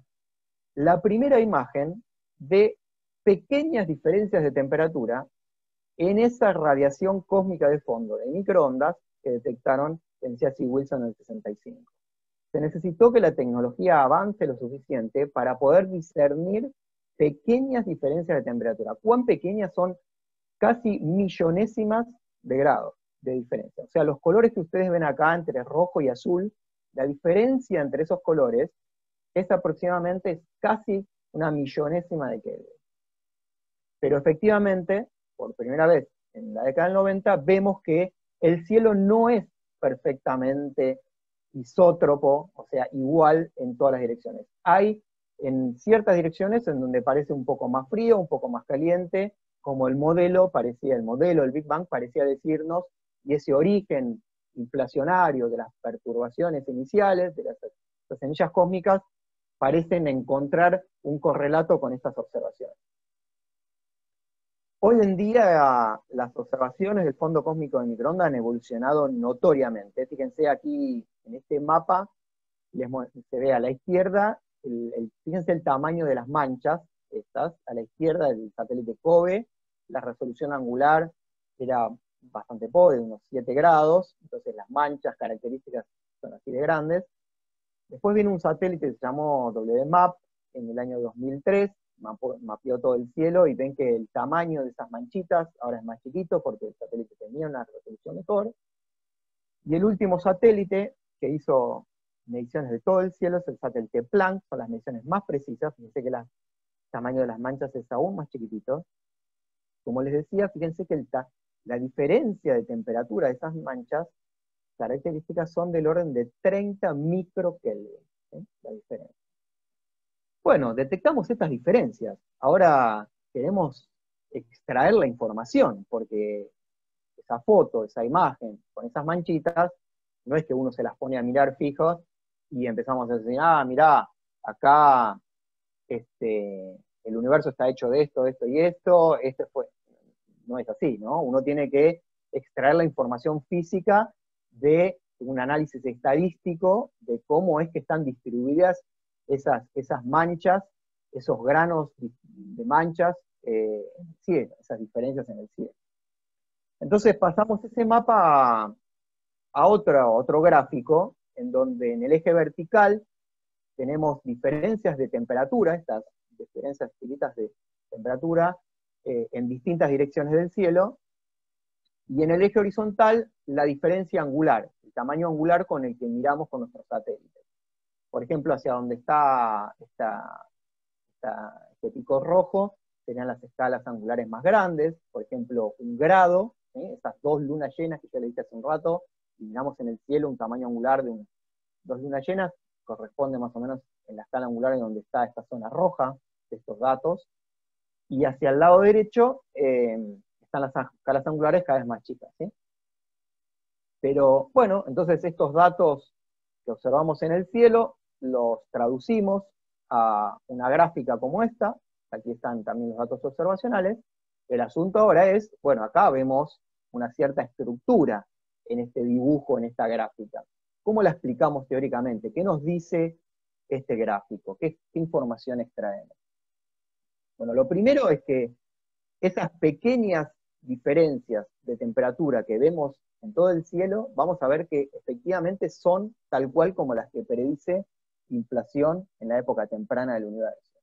la primera imagen de pequeñas diferencias de temperatura en esa radiación cósmica de fondo de microondas que detectaron Penzias y Wilson en el 65. Se necesitó que la tecnología avance lo suficiente para poder discernir pequeñas diferencias de temperatura. ¿Cuán pequeñas son? Casi millonésimas de grado de diferencia. O sea, los colores que ustedes ven acá entre rojo y azul, la diferencia entre esos colores es aproximadamente casi una millonésima de Kelvin. Pero efectivamente, por primera vez en la década del 90, vemos que el cielo no es perfectamente isótropo, o sea, igual en todas las direcciones. Hay en ciertas direcciones en donde parece un poco más frío, un poco más caliente, como el modelo, el Big Bang parecía decirnos, y ese origen inflacionario de las perturbaciones iniciales, de las semillas cósmicas, parecen encontrar un correlato con estas observaciones. Hoy en día las observaciones del fondo cósmico de microondas han evolucionado notoriamente. Fíjense aquí en este mapa, se ve a la izquierda, fíjense el tamaño de las manchas, estas, a la izquierda del satélite COBE, la resolución angular era bastante pobre, unos 7 grados, entonces las manchas características son así de grandes. Después viene un satélite que se llamó WMAP en el año 2003, mapeó todo el cielo y ven que el tamaño de esas manchitas ahora es más chiquito porque el satélite tenía una resolución mejor. Y el último satélite que hizo mediciones de todo el cielo es el satélite Planck, son las mediciones más precisas, fíjense que el tamaño de las manchas es aún más chiquitito. Como les decía, fíjense que la diferencia de temperatura de esas manchas, características son del orden de 30 microkelvin, ¿sí? La diferencia. Bueno, detectamos estas diferencias. Ahora queremos extraer la información, porque esa foto, esa imagen, con esas manchitas, no es que uno se las pone a mirar fijos y empezamos a decir, mirá, acá el universo está hecho de esto, esto y esto, no es así, ¿no? Uno tiene que extraer la información física de un análisis estadístico de cómo es que están distribuidas esas manchas, esos granos de manchas en el cielo, esas diferencias en el cielo. Entonces pasamos ese mapa a otro gráfico, en donde en el eje vertical tenemos diferencias de temperatura, estas diferencias chiquitas de temperatura, en distintas direcciones del cielo, y en el eje horizontal la diferencia angular, el tamaño angular con el que miramos con nuestros satélites. Por ejemplo, hacia donde está este pico rojo, serían las escalas angulares más grandes, por ejemplo, 1 grado, esas 2 lunas llenas que ya le dije hace un rato, y miramos en el cielo un tamaño angular de 2 lunas llenas, corresponde más o menos en la escala angular en donde está esta zona roja de estos datos, y hacia el lado derecho están las escalas angulares cada vez más chicas, ¿sí? Pero bueno, entonces estos datos que observamos en el cielo los traducimos a una gráfica como esta. Aquí están también los datos observacionales. El asunto ahora es, bueno, acá vemos una cierta estructura en este dibujo, en esta gráfica. ¿Cómo la explicamos teóricamente? ¿Qué nos dice este gráfico? ¿Qué información extraemos? Bueno, lo primero es que esas pequeñas diferencias de temperatura que vemos en todo el cielo, vamos a ver que efectivamente son tal cual como las que predice inflación en la época temprana del universo.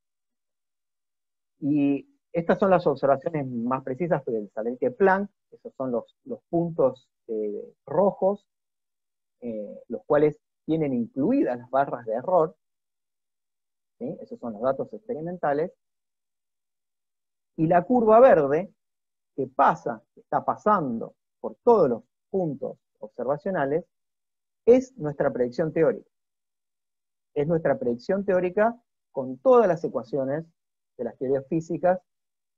Y estas son las observaciones más precisas del satélite Planck. Esos son los puntos rojos, los cuales tienen incluidas las barras de error. ¿Sí? Esos son los datos experimentales. Y la curva verde, que está pasando por todos los puntos observacionales, es nuestra predicción teórica. Es nuestra predicción teórica con todas las ecuaciones de las teorías físicas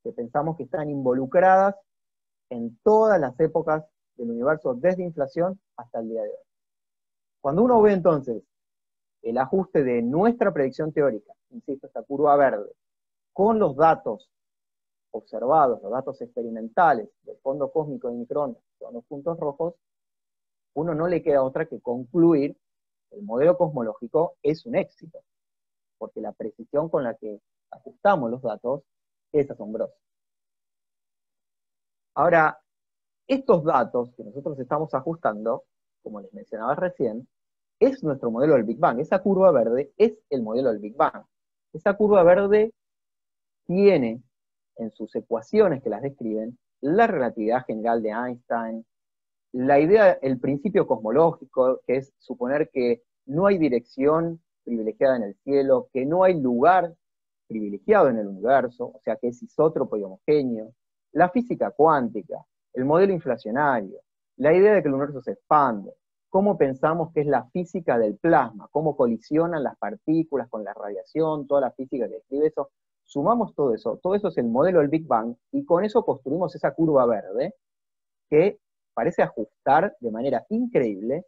que pensamos que están involucradas en todas las épocas del universo, desde inflación hasta el día de hoy. Cuando uno ve entonces el ajuste de nuestra predicción teórica, insisto, esta curva verde, con los datos observados, los datos experimentales del fondo cósmico de microondas, que son los puntos rojos, uno no le queda otra que concluir que el modelo cosmológico es un éxito, porque la precisión con la que ajustamos los datos es asombrosa. Ahora, estos datos que nosotros estamos ajustando, como les mencionaba recién, es nuestro modelo del Big Bang. Esa curva verde es el modelo del Big Bang. Esa curva verde tiene en sus ecuaciones que las describen la relatividad general de Einstein, la idea, el principio cosmológico, que es suponer que no hay dirección privilegiada en el cielo, que no hay lugar privilegiado en el universo, o sea que es isótropo y homogéneo, la física cuántica, el modelo inflacionario, la idea de que el universo se expande, cómo pensamos que es la física del plasma, cómo colisionan las partículas con la radiación, toda la física que describe eso. Sumamos todo eso es el modelo del Big Bang, y con eso construimos esa curva verde que parece ajustar de manera increíble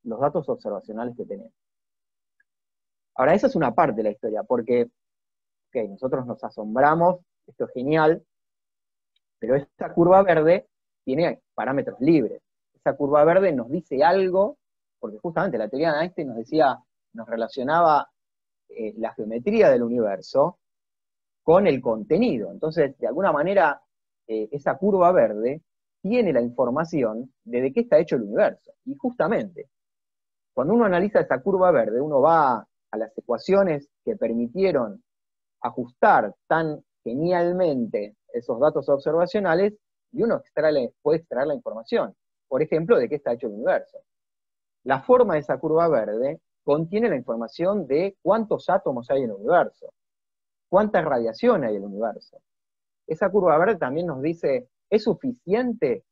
los datos observacionales que tenemos. Ahora, esa es una parte de la historia, porque nosotros nos asombramos, esto es genial, pero esta curva verde tiene parámetros libres. Esa curva verde nos dice algo, porque justamente la teoría de Einstein nos decía, nos relacionaba la geometría del universo con el contenido. Entonces, de alguna manera, esa curva verde tiene la información de qué está hecho el universo. Y justamente, cuando uno analiza esa curva verde, uno va a las ecuaciones que permitieron ajustar tan genialmente esos datos observacionales, y uno puede extraer la información. Por ejemplo, de qué está hecho el universo. La forma de esa curva verde contiene la información de cuántos átomos hay en el universo, cuánta radiación hay en el universo. Esa curva verde también nos dice, ¿es suficiente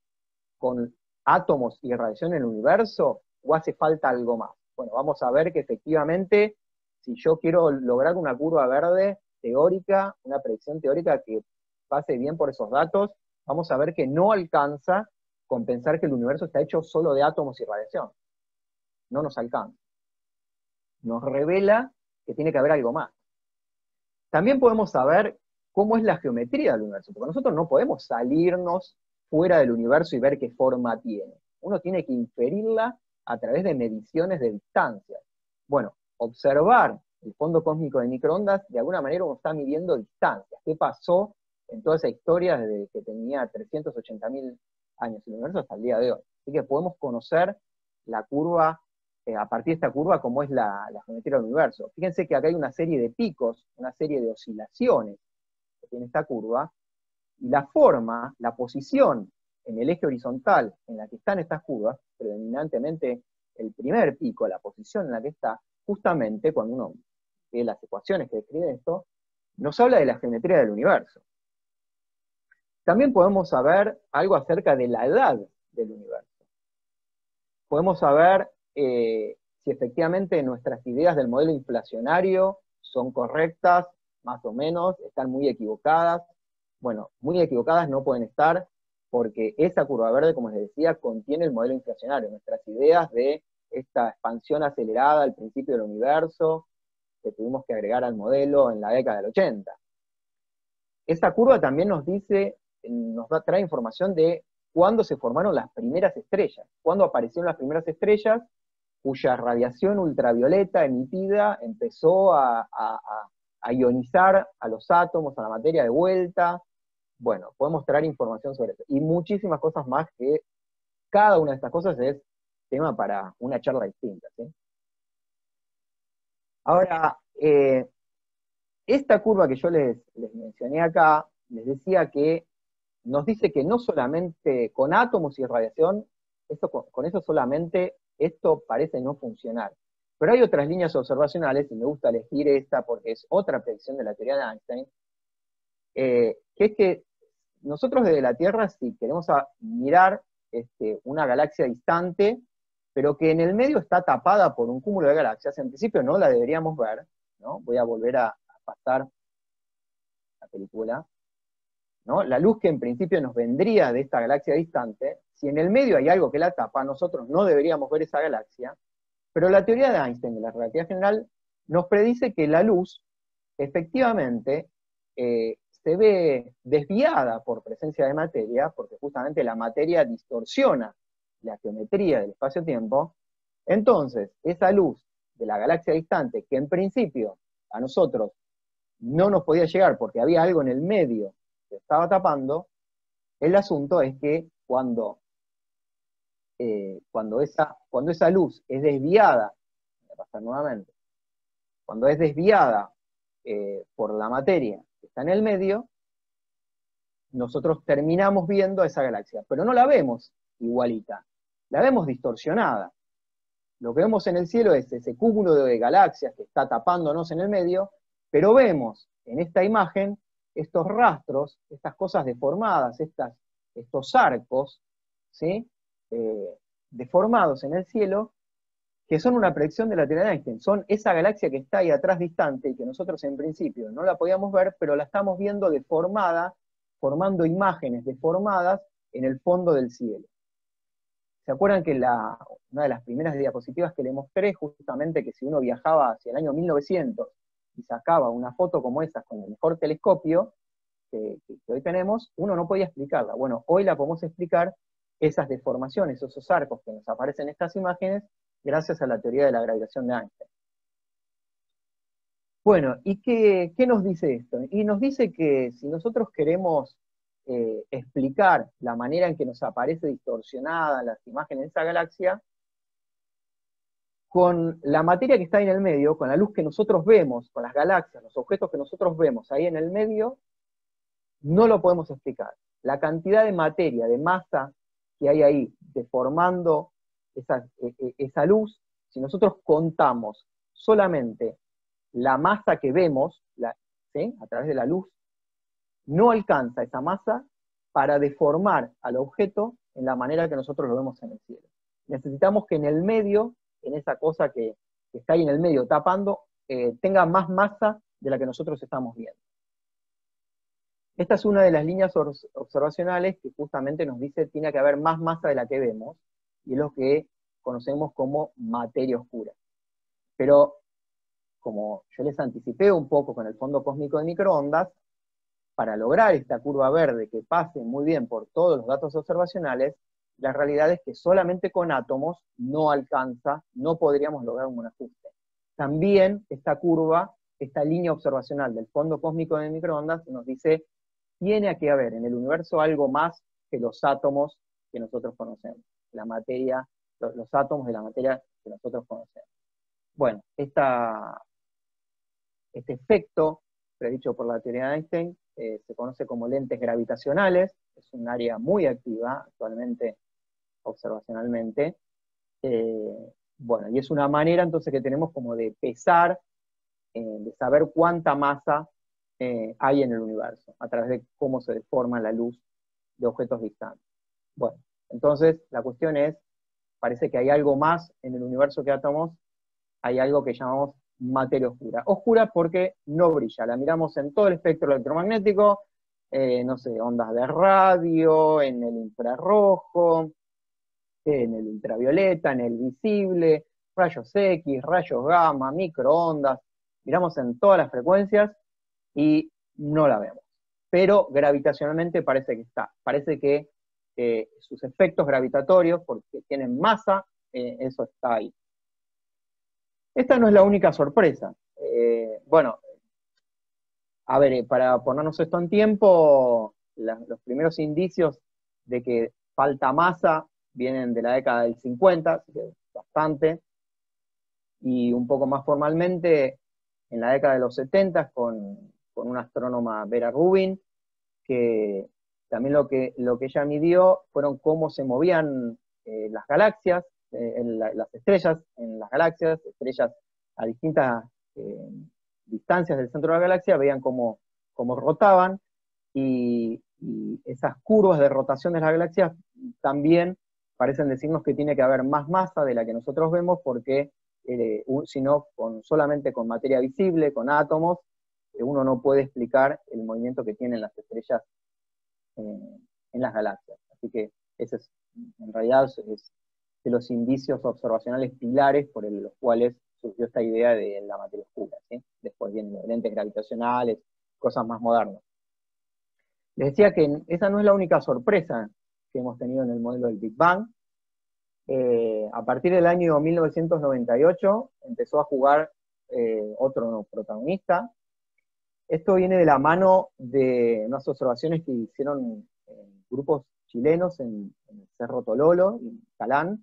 con átomos y radiación en el universo o hace falta algo más? Bueno, vamos a ver que efectivamente, si yo quiero lograr una curva verde teórica, una predicción teórica que pase bien por esos datos, vamos a ver que no alcanza con pensar que el universo está hecho solo de átomos y radiación. No nos alcanza. Nos revela que tiene que haber algo más. También podemos saber cómo es la geometría del universo, porque nosotros no podemos salirnos fuera del universo y ver qué forma tiene. Uno tiene que inferirla a través de mediciones de distancia. Bueno, observar el fondo cósmico de microondas, de alguna manera uno está midiendo distancias. ¿Qué pasó en toda esa historia desde que tenía 380.000 años el universo hasta el día de hoy? Así que podemos conocer la curva, a partir de esta curva, cómo es la geometría del universo. Fíjense que acá hay una serie de picos, una serie de oscilaciones que tiene esta curva, y la forma, la posición en el eje horizontal en la que están estas curvas, predominantemente el primer pico, la posición en la que está, justamente cuando uno ve las ecuaciones que describen esto, nos habla de la geometría del universo. También podemos saber algo acerca de la edad del universo. Podemos saber si efectivamente nuestras ideas del modelo inflacionario son correctas, más o menos, están muy equivocadas. Bueno, muy equivocadas no pueden estar, porque esa curva verde, como les decía, contiene el modelo inflacionario, nuestras ideas de esta expansión acelerada al principio del universo, que tuvimos que agregar al modelo en la década del 80. Esa curva también nos dice, trae información de cuándo se formaron las primeras estrellas, cuándo aparecieron las primeras estrellas cuya radiación ultravioleta emitida empezó a ionizar a los átomos, a la materia de vuelta. Bueno, podemos traer información sobre eso. Y muchísimas cosas más que cada una de estas cosas es tema para una charla distinta, ¿sí? Ahora, esta curva que yo les mencioné acá, les decía que nos dice que no solamente con átomos y radiación, con eso solamente esto parece no funcionar. Pero hay otras líneas observacionales, y me gusta elegir esta porque es otra predicción de la teoría de Einstein, que es que nosotros desde la Tierra, si queremos mirar una galaxia distante, pero que en el medio está tapada por un cúmulo de galaxias, en principio no la deberíamos ver, ¿no? Voy a volver a pasar la película, ¿no? La luz que en principio nos vendría de esta galaxia distante, si en el medio hay algo que la tapa, nosotros no deberíamos ver esa galaxia, pero la teoría de Einstein de la relatividad general nos predice que la luz efectivamente se ve desviada por presencia de materia, porque justamente la materia distorsiona la geometría del espacio-tiempo. Entonces, esa luz de la galaxia distante, que en principio a nosotros no nos podía llegar porque había algo en el medio que estaba tapando, el asunto es que cuando esa luz es desviada, voy a pasar nuevamente, cuando es desviada por la materia que está en el medio, nosotros terminamos viendo a esa galaxia, pero no la vemos igualita, la vemos distorsionada. Lo que vemos en el cielo es ese cúmulo de galaxias que está tapándonos en el medio, pero vemos en esta imagen estos rastros, estas cosas deformadas, estos arcos, ¿sí? Deformados en el cielo, que son una predicción de la teoría de Einstein. Son esa galaxia que está ahí atrás distante y que nosotros en principio no la podíamos ver, pero la estamos viendo deformada, formando imágenes deformadas en el fondo del cielo. ¿Se acuerdan que una de las primeras diapositivas que le mostré, justamente que si uno viajaba hacia el año 1900 y sacaba una foto como esa con el mejor telescopio que hoy tenemos, uno no podía explicarla? Bueno, hoy la podemos explicar, esas deformaciones, esos arcos que nos aparecen en estas imágenes, gracias a la teoría de la gravitación de Einstein. Bueno, ¿y qué nos dice esto? Y nos dice que si nosotros queremos explicar la manera en que nos aparece distorsionada las imágenes de esa galaxia, con la materia que está ahí en el medio, con la luz que nosotros vemos, con las galaxias, los objetos que nosotros vemos ahí en el medio, no lo podemos explicar. La cantidad de materia, de masa que hay ahí, deformando esa luz, si nosotros contamos solamente la masa que vemos, ¿sí? A través de la luz, no alcanza esa masa para deformar al objeto en la manera que nosotros lo vemos en el cielo. Necesitamos que en el medio, en esa cosa que está ahí en el medio tapando, tenga más masa de la que nosotros estamos viendo. Esta es una de las líneas observacionales que justamente nos dice que tiene que haber más masa de la que vemos, y es lo que conocemos como materia oscura. Pero, como yo les anticipé un poco con el fondo cósmico de microondas, para lograr esta curva verde que pase muy bien por todos los datos observacionales, la realidad es que solamente con átomos no alcanza, no podríamos lograr un buen ajuste. También esta curva, esta línea observacional del fondo cósmico de microondas nos dice, tiene que haber en el universo algo más que los átomos que nosotros conocemos, la materia, los átomos de la materia que nosotros conocemos. Bueno, este efecto predicho por la teoría de Einstein se conoce como lentes gravitacionales, es un área muy activa actualmente observacionalmente. Bueno, y es una manera entonces que tenemos como de pesar, de saber cuánta masa hay en el universo, a través de cómo se deforma la luz de objetos distantes. Bueno, entonces la cuestión es, parece que hay algo más en el universo que átomos, hay algo que llamamos materia oscura. Oscura porque no brilla, la miramos en todo el espectro electromagnético, no sé, ondas de radio, en el infrarrojo, en el ultravioleta, en el visible, rayos X, rayos gamma, microondas, miramos en todas las frecuencias y no la vemos. Pero gravitacionalmente parece que está. Parece que sus efectos gravitatorios, porque tienen masa, eso está ahí. Esta no es la única sorpresa. Bueno, a ver, para ponernos esto en tiempo, los primeros indicios de que falta masa vienen de la década del 50, así que bastante, y un poco más formalmente en la década de los 70 con una astrónoma, Vera Rubin, que también lo que ella midió fueron cómo se movían las galaxias, las estrellas en las galaxias, estrellas a distintas distancias del centro de la galaxia, veían cómo rotaban, y esas curvas de rotación de las galaxias también parecen decirnos que tiene que haber más masa de la que nosotros vemos, porque si no, solamente con materia visible, con átomos, uno no puede explicar el movimiento que tienen las estrellas en las galaxias. Así que ese es, en realidad, es de los indicios observacionales pilares por los cuales surgió esta idea de la materia oscura, ¿sí? Después vienen lentes gravitacionales, cosas más modernas. Les decía que esa no es la única sorpresa que hemos tenido en el modelo del Big Bang. A partir del año 1998 empezó a jugar otro protagonista. Esto viene de la mano de unas observaciones que hicieron grupos chilenos en el Cerro Tololo, en Calán,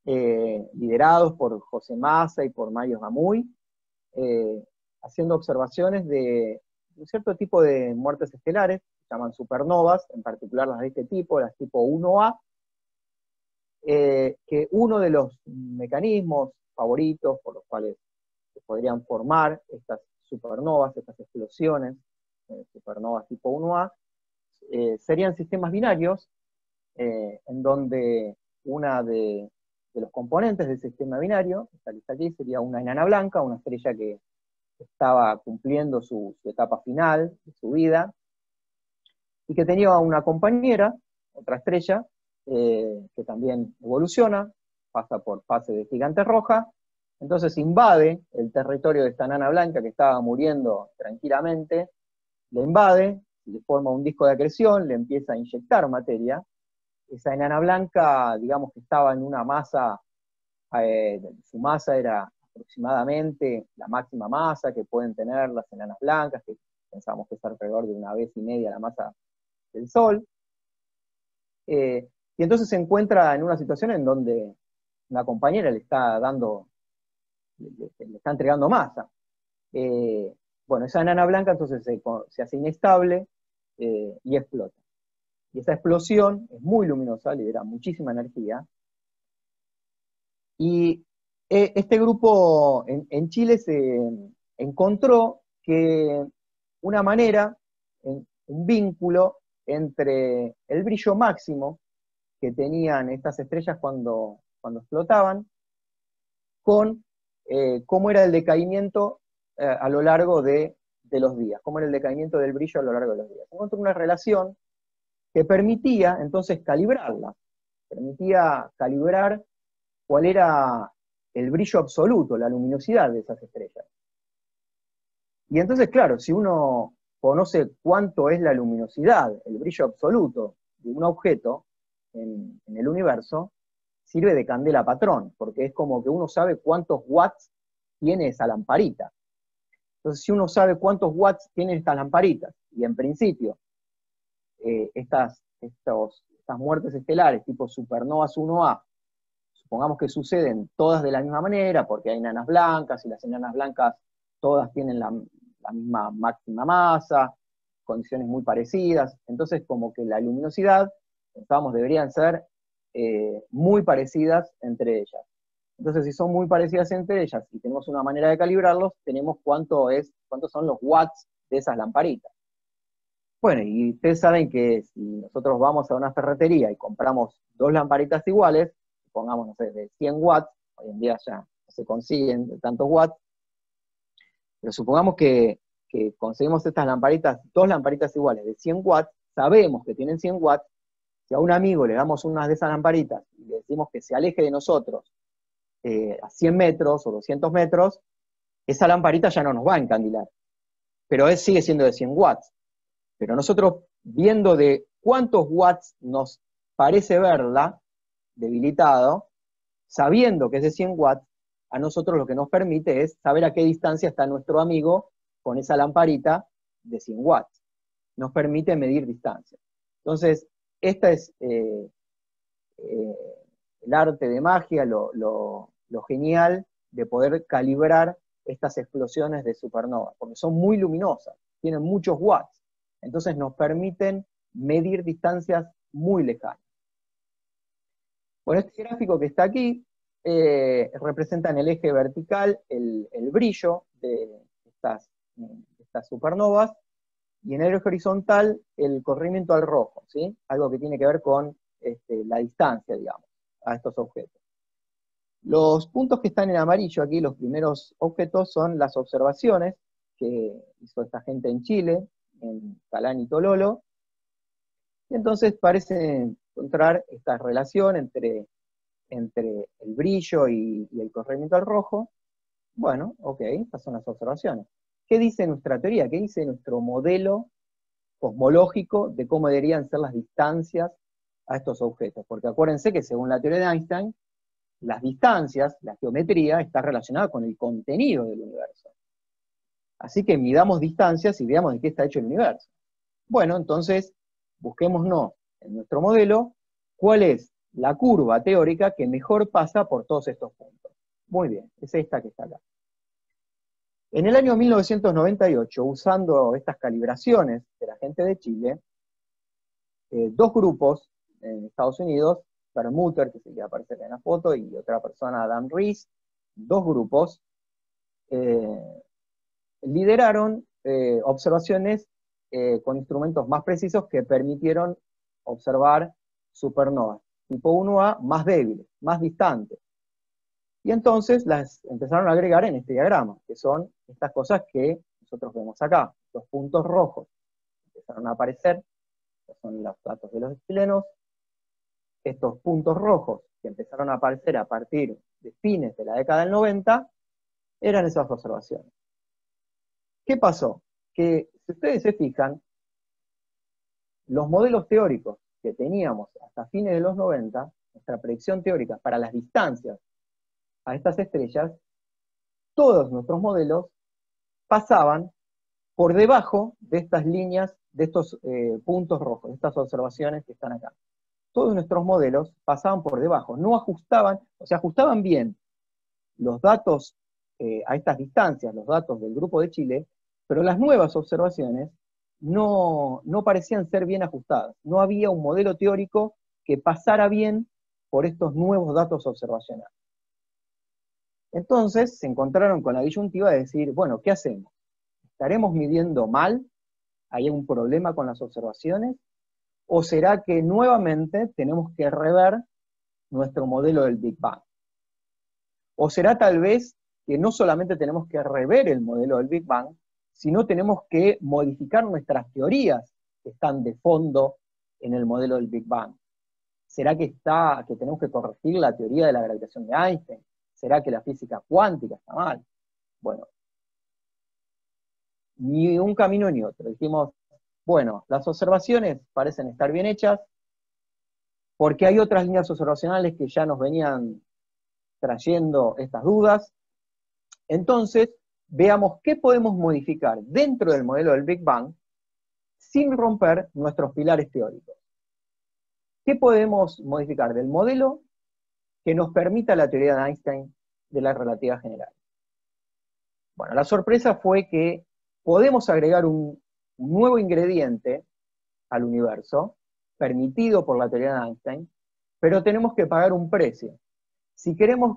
liderados por José Massa y por Mario Gamuy, haciendo observaciones de un cierto tipo de muertes estelares, se llaman supernovas, en particular las de este tipo, las tipo 1A, que uno de los mecanismos favoritos por los cuales se podrían formar estas supernovas, estas explosiones, supernovas tipo 1A, serían sistemas binarios, en donde una de los componentes del sistema binario, esta lista aquí, sería una enana blanca, una estrella que estaba cumpliendo su etapa final de su vida, y que tenía una compañera, otra estrella, que también evoluciona, pasa por fase de gigante roja, entonces invade el territorio de esta enana blanca que estaba muriendo tranquilamente, le invade, le forma un disco de acreción, le empieza a inyectar materia. Esa enana blanca, digamos que estaba en una masa, su masa era aproximadamente la máxima masa que pueden tener las enanas blancas, que pensamos que es alrededor de 1,5 veces la masa del Sol. Y entonces se encuentra en una situación en donde una compañera le está entregando masa. Bueno, esa enana blanca entonces se hace inestable y explota. Y esa explosión es muy luminosa, libera muchísima energía. Y este grupo en Chile se encontró que una manera, un vínculo entre el brillo máximo que tenían estas estrellas cuando explotaban, con cómo era el decaimiento a lo largo de los días, cómo era el decaimiento del brillo a lo largo de los días. Encontró una relación que permitía entonces calibrarla, permitía calibrar cuál era el brillo absoluto, la luminosidad de esas estrellas. Y entonces, claro, si uno conoce cuánto es la luminosidad, el brillo absoluto de un objeto en el universo, sirve de candela patrón, porque es como que uno sabe cuántos watts tiene esa lamparita. Entonces, si uno sabe cuántos watts tienen estas lamparitas, y en principio estas muertes estelares tipo supernovas 1A, supongamos que suceden todas de la misma manera, porque hay enanas blancas, y las enanas blancas todas tienen la misma máxima masa, condiciones muy parecidas, entonces como que la luminosidad, pensábamos, deberían ser muy parecidas entre ellas. Entonces, si son muy parecidas entre ellas y tenemos una manera de calibrarlos, tenemos cuántos son los watts de esas lamparitas. Bueno, y ustedes saben que si nosotros vamos a una ferretería y compramos 2 lamparitas iguales, pongamos, no sé, de 100 watts, hoy en día ya no se consiguen de tantos watts, pero supongamos que conseguimos estas lamparitas, 2 lamparitas iguales de 100 watts, sabemos que tienen 100 watts, si a un amigo le damos unas de esas lamparitas y le decimos que se aleje de nosotros a 100 metros o 200 metros, esa lamparita ya no nos va a encandilar, pero sigue siendo de 100 watts. Pero nosotros, viendo de cuántos watts nos parece verla, debilitado, sabiendo que es de 100 watts, a nosotros lo que nos permite es saber a qué distancia está nuestro amigo con esa lamparita de 100 watts. Nos permite medir distancia. Entonces, esta es el arte de magia, lo genial de poder calibrar estas explosiones de supernovas, porque son muy luminosas, tienen muchos watts, entonces nos permiten medir distancias muy lejanas. Bueno, este gráfico que está aquí representa en el eje vertical el brillo de estas supernovas, y en el eje horizontal el corrimiento al rojo, ¿sí? Algo que tiene que ver con la distancia, digamos, a estos objetos. Los puntos que están en amarillo aquí, los primeros objetos, son las observaciones que hizo esta gente en Chile, en Calán y Tololo, y entonces parece encontrar esta relación entre el brillo y el corrimiento al rojo. Bueno, ok, estas son las observaciones. ¿Qué dice nuestra teoría? ¿Qué dice nuestro modelo cosmológico de cómo deberían ser las distancias a estos objetos? Porque acuérdense que según la teoría de Einstein, las distancias, la geometría, está relacionada con el contenido del universo. Así que midamos distancias y veamos de qué está hecho el universo. Bueno, entonces, busquémonos en nuestro modelo cuál es la curva teórica que mejor pasa por todos estos puntos. Muy bien, es esta que está acá. En el año 1998, usando estas calibraciones de la gente de Chile, dos grupos en Estados Unidos, Permuter, que es el que aparece acá en la foto, y otra persona, Adam Rees, dos grupos, lideraron observaciones con instrumentos más precisos que permitieron observar supernovas tipo 1A más débiles, más distantes. Y entonces las empezaron a agregar en este diagrama, que son estas cosas que nosotros vemos acá. Los puntos rojos empezaron a aparecer, que son los datos de los chilenos. Estos puntos rojos que empezaron a aparecer a partir de fines de la década del 90, eran esas observaciones. ¿Qué pasó? Que, si ustedes se fijan, los modelos teóricos que teníamos hasta fines de los 90, nuestra predicción teórica para las distancias a estas estrellas, todos nuestros modelos pasaban por debajo de estas líneas, de estos puntos rojos, de estas observaciones que están acá. Todos nuestros modelos pasaban por debajo, no ajustaban, o sea, ajustaban bien los datos a estas distancias, los datos del grupo de Chile, pero las nuevas observaciones no parecían ser bien ajustadas. No había un modelo teórico que pasara bien por estos nuevos datos observacionales. Entonces se encontraron con la disyuntiva de decir, bueno, ¿qué hacemos? ¿Estaremos midiendo mal? ¿Hay un problema con las observaciones? ¿O será que nuevamente tenemos que rever nuestro modelo del Big Bang? ¿O será tal vez que no solamente tenemos que rever el modelo del Big Bang, sino tenemos que modificar nuestras teorías que están de fondo en el modelo del Big Bang? ¿Será que tenemos que corregir la teoría de la gravitación de Einstein? ¿Será que la física cuántica está mal? Bueno, ni un camino ni otro. Dijimos, bueno, las observaciones parecen estar bien hechas, porque hay otras líneas observacionales que ya nos venían trayendo estas dudas. Entonces, veamos qué podemos modificar dentro del modelo del Big Bang sin romper nuestros pilares teóricos. ¿Qué podemos modificar del modelo que nos permita la teoría de Einstein de la relatividad general? Bueno, la sorpresa fue que podemos agregar un nuevo ingrediente al universo, permitido por la teoría de Einstein, pero tenemos que pagar un precio. Si queremos,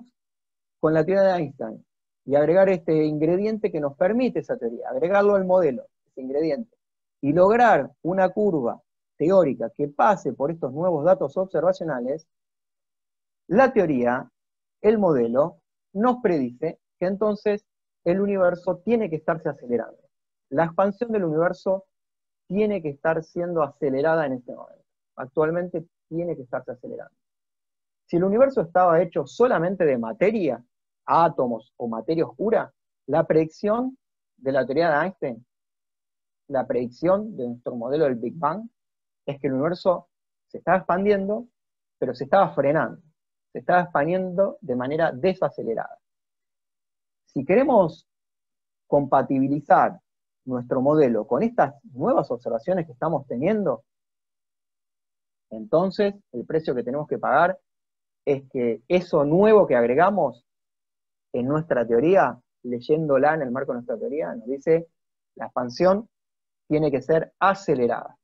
con la teoría de Einstein, y agregar este ingrediente que nos permite esa teoría, agregarlo al modelo, ese ingrediente, y lograr una curva teórica que pase por estos nuevos datos observacionales, la teoría, el modelo, nos predice que entonces el universo tiene que estarse acelerando. La expansión del universo tiene que estar siendo acelerada en este momento. Actualmente tiene que estarse acelerando. Si el universo estaba hecho solamente de materia, átomos o materia oscura, La predicción de la teoría de Einstein, la predicción de nuestro modelo del Big Bang, es que el universo se estaba expandiendo, pero se estaba frenando. Se estaba expandiendo de manera desacelerada. Si queremos compatibilizar nuestro modelo con estas nuevas observaciones que estamos teniendo, entonces el precio que tenemos que pagar es que eso nuevo que agregamos en nuestra teoría, leyéndola en el marco de nuestra teoría, nos dice la expansión tiene que ser acelerada.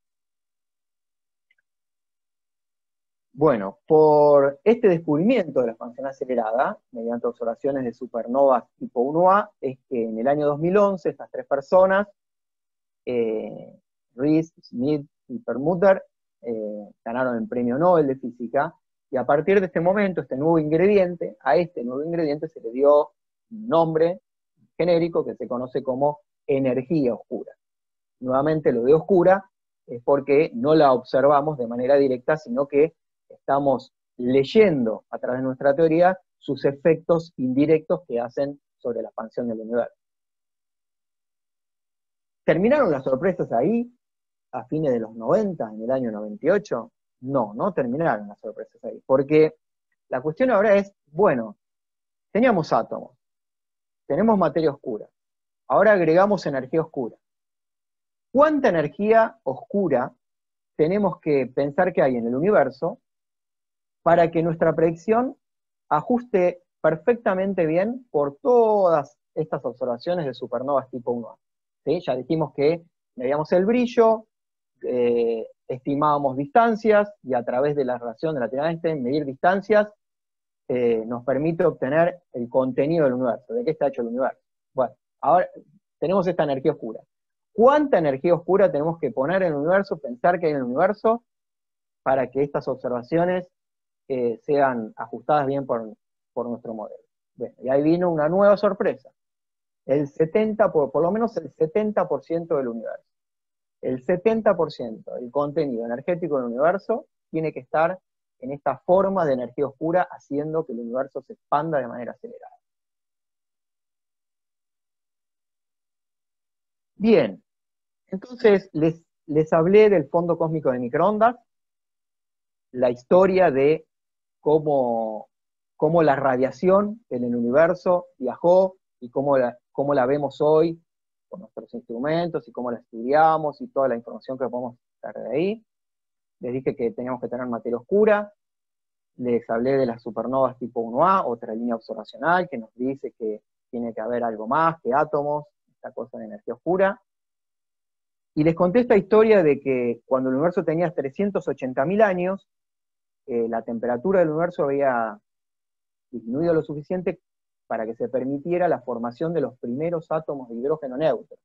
Bueno, por este descubrimiento de la expansión acelerada, mediante observaciones de supernovas tipo 1A, es que en el año 2011 estas tres personas, Rees, Smith y Perlmutter, ganaron el premio Nobel de Física, y a partir de este momento, a este nuevo ingrediente se le dio un nombre genérico que se conoce como energía oscura. Nuevamente lo de oscura es porque no la observamos de manera directa, sino que estamos leyendo a través de nuestra teoría sus efectos indirectos que hacen sobre la expansión del universo. ¿Terminaron las sorpresas ahí, a fines de los 90, en el año 98? No, no terminaron las sorpresas ahí, porque la cuestión ahora es, bueno, teníamos átomos, tenemos materia oscura, ahora agregamos energía oscura. ¿Cuánta energía oscura tenemos que pensar que hay en el universo para que nuestra predicción ajuste perfectamente bien por todas estas observaciones de supernovas tipo 1A? ¿Sí? Ya dijimos que medíamos el brillo, estimábamos distancias, y a través de la relación de la teoría de Einstein, medir distancias nos permite obtener el contenido del universo, de qué está hecho el universo. Bueno, ahora tenemos esta energía oscura. ¿Cuánta energía oscura tenemos que poner en el universo, pensar que hay en el universo, para que estas observaciones sean ajustadas bien por nuestro modelo? Bueno, y ahí vino una nueva sorpresa. El 70, por lo menos el 70% del universo. El 70% del contenido energético del universo tiene que estar en esta forma de energía oscura, haciendo que el universo se expanda de manera acelerada. Bien, entonces les hablé del fondo cósmico de microondas, la historia de cómo la radiación en el universo viajó y cómo la vemos hoy con nuestros instrumentos y cómo la estudiamos y toda la información que podemos sacar de ahí. Les dije que teníamos que tener materia oscura, les hablé de las supernovas tipo 1A, otra línea observacional que nos dice que tiene que haber algo más que átomos, esta cosa de energía oscura. Y les conté esta historia de que cuando el universo tenía 380.000 años, la temperatura del universo había disminuido lo suficiente para que se permitiera la formación de los primeros átomos de hidrógeno neutro.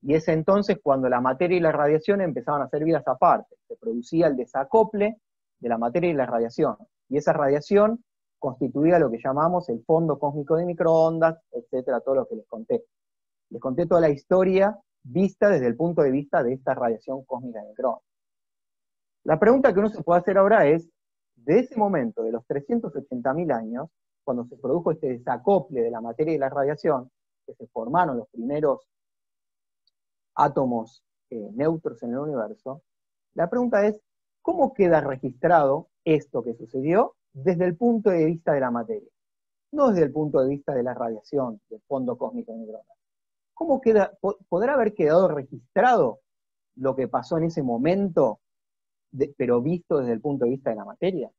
Y es entonces cuando la materia y la radiación empezaban a ser vidas aparte. Se producía el desacople de la materia y la radiación. Y esa radiación constituía lo que llamamos el fondo cósmico de microondas, etcétera, todo lo que les conté. Les conté toda la historia vista desde el punto de vista de esta radiación cósmica de microondas. La pregunta que uno se puede hacer ahora es, de ese momento, de los 380.000 años, cuando se produjo este desacople de la materia y la radiación, que se formaron los primeros átomos neutros en el universo, la pregunta es, ¿cómo queda registrado esto que sucedió desde el punto de vista de la materia? No desde el punto de vista de la radiación, del fondo cósmico de microondas. ¿Cómo podrá haber quedado registrado lo que pasó en ese momento, pero visto desde el punto de vista de la materia?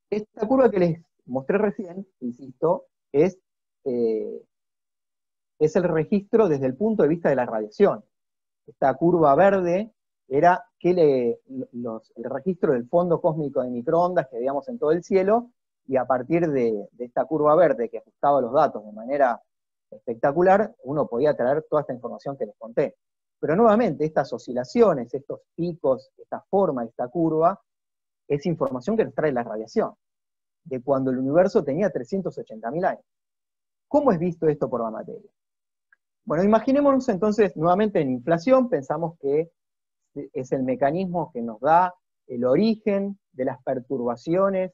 Esta curva que les mostré recién, insisto, es el registro desde el punto de vista de la radiación. Esta curva verde era el registro del fondo cósmico de microondas que veíamos en todo el cielo, y a partir de esta curva verde que ajustaba los datos de manera espectacular, uno podía traer toda esta información que les conté. Pero nuevamente, estas oscilaciones, estos picos, esta forma, esta curva, es información que nos trae la radiación, de cuando el universo tenía 380.000 años. ¿Cómo es visto esto por la materia? Bueno, imaginémonos entonces nuevamente en inflación, pensamos que es el mecanismo que nos da el origen de las perturbaciones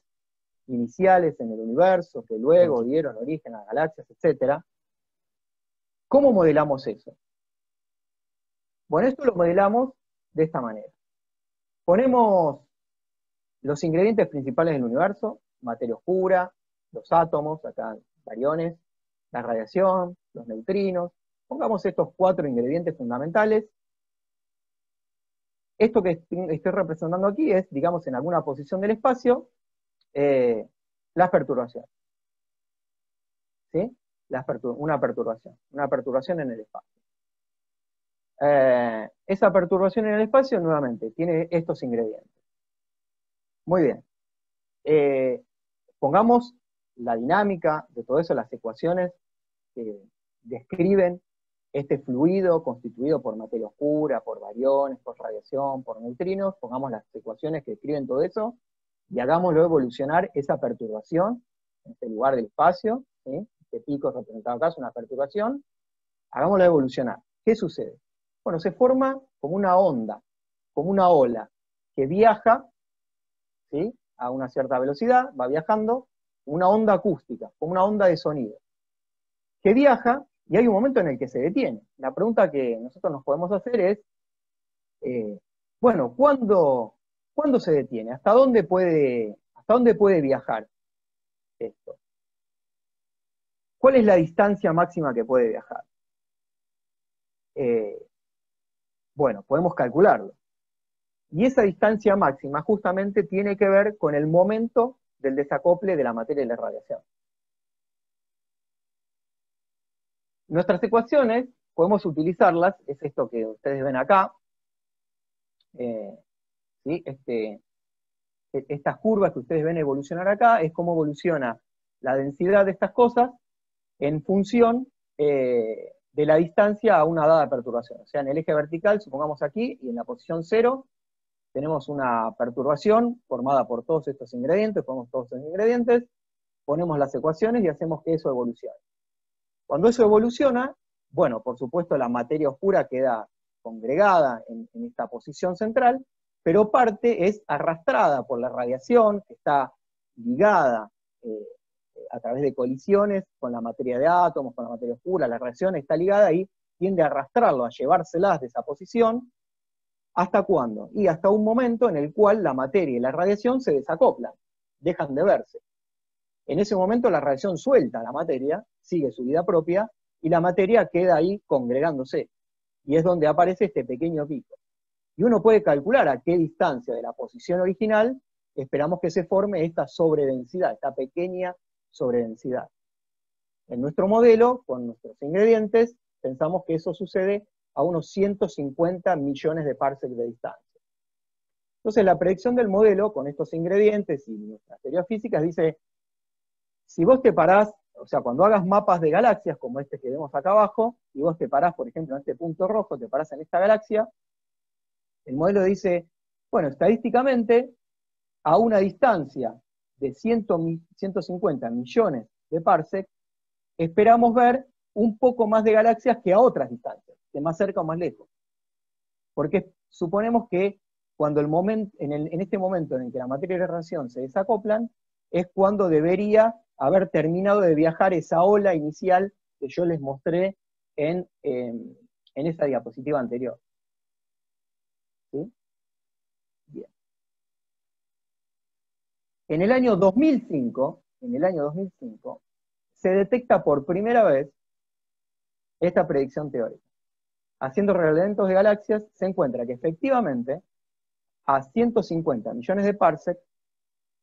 iniciales en el universo, que luego dieron origen a galaxias, etc. ¿Cómo modelamos eso? Bueno, esto lo modelamos de esta manera. Ponemos los ingredientes principales del universo, materia oscura, los átomos, acá bariones, la radiación, los neutrinos. Pongamos estos 4 ingredientes fundamentales. Esto que estoy representando aquí es, digamos, en alguna posición del espacio, las perturbaciones. ¿Sí? Una perturbación en el espacio. Esa perturbación en el espacio, nuevamente, tiene estos ingredientes. Muy bien. Pongamos la dinámica de todo eso, las ecuaciones que describen este fluido constituido por materia oscura, por bariones, por radiación, por neutrinos. Pongamos las ecuaciones que describen todo eso y hagámoslo evolucionar esa perturbación en este lugar del espacio, ¿sí? Este pico representado acá es una perturbación. Hagámoslo evolucionar. ¿Qué sucede? Bueno, se forma como una onda, como una ola, que viaja, ¿sí?, a una cierta velocidad, va viajando, una onda acústica, como una onda de sonido, que viaja y hay un momento en el que se detiene. La pregunta que nosotros nos podemos hacer es, bueno, ¿cuándo se detiene? ¿Hasta dónde puede viajar esto? ¿Cuál es la distancia máxima que puede viajar? Bueno, podemos calcularlo. Y esa distancia máxima justamente tiene que ver con el momento del desacople de la materia y la radiación. Nuestras ecuaciones, podemos utilizarlas, es esto que ustedes ven acá, ¿sí? Estas curvas que ustedes ven evolucionar acá, es cómo evoluciona la densidad de estas cosas en función de la distancia a una dada perturbación. O sea, en el eje vertical, supongamos aquí, y en la posición 0, tenemos una perturbación formada por todos estos ingredientes, ponemos todos estos ingredientes, ponemos las ecuaciones y hacemos que eso evolucione. Cuando eso evoluciona, bueno, por supuesto la materia oscura queda congregada en esta posición central, pero parte es arrastrada por la radiación, que está ligada a través de colisiones con la materia de átomos, con la materia oscura, la radiación está ligada y tiende a arrastrarlo, a llevárselas de esa posición. ¿Hasta cuándo? Y hasta un momento en el cual la materia y la radiación se desacoplan, dejan de verse. En ese momento la radiación suelta la materia, sigue su vida propia, y la materia queda ahí congregándose. Y es donde aparece este pequeño pico. Y uno puede calcular a qué distancia de la posición original esperamos que se forme esta sobredensidad, esta pequeña sobredensidad. En nuestro modelo, con nuestros ingredientes, pensamos que eso sucede a unos 150 millones de parsecs de distancia. Entonces la predicción del modelo, con estos ingredientes y nuestras teorías físicas, dice, si vos te parás, o sea, cuando hagas mapas de galaxias, como este que vemos acá abajo, y vos te parás, por ejemplo, en este punto rojo, te parás en esta galaxia, el modelo dice, bueno, estadísticamente, a una distancia de 150 millones de parsecs, esperamos ver un poco más de galaxias que a otras distancias, de más cerca o más lejos. Porque suponemos que cuando en este momento en el que la materia y la radiación se desacoplan, es cuando debería haber terminado de viajar esa ola inicial que yo les mostré en esa diapositiva anterior. ¿Sí? Bien. En el año 2005, se detecta por primera vez esta predicción teórica. Haciendo reglamentos de galaxias, se encuentra que efectivamente, a 150 millones de parsecs,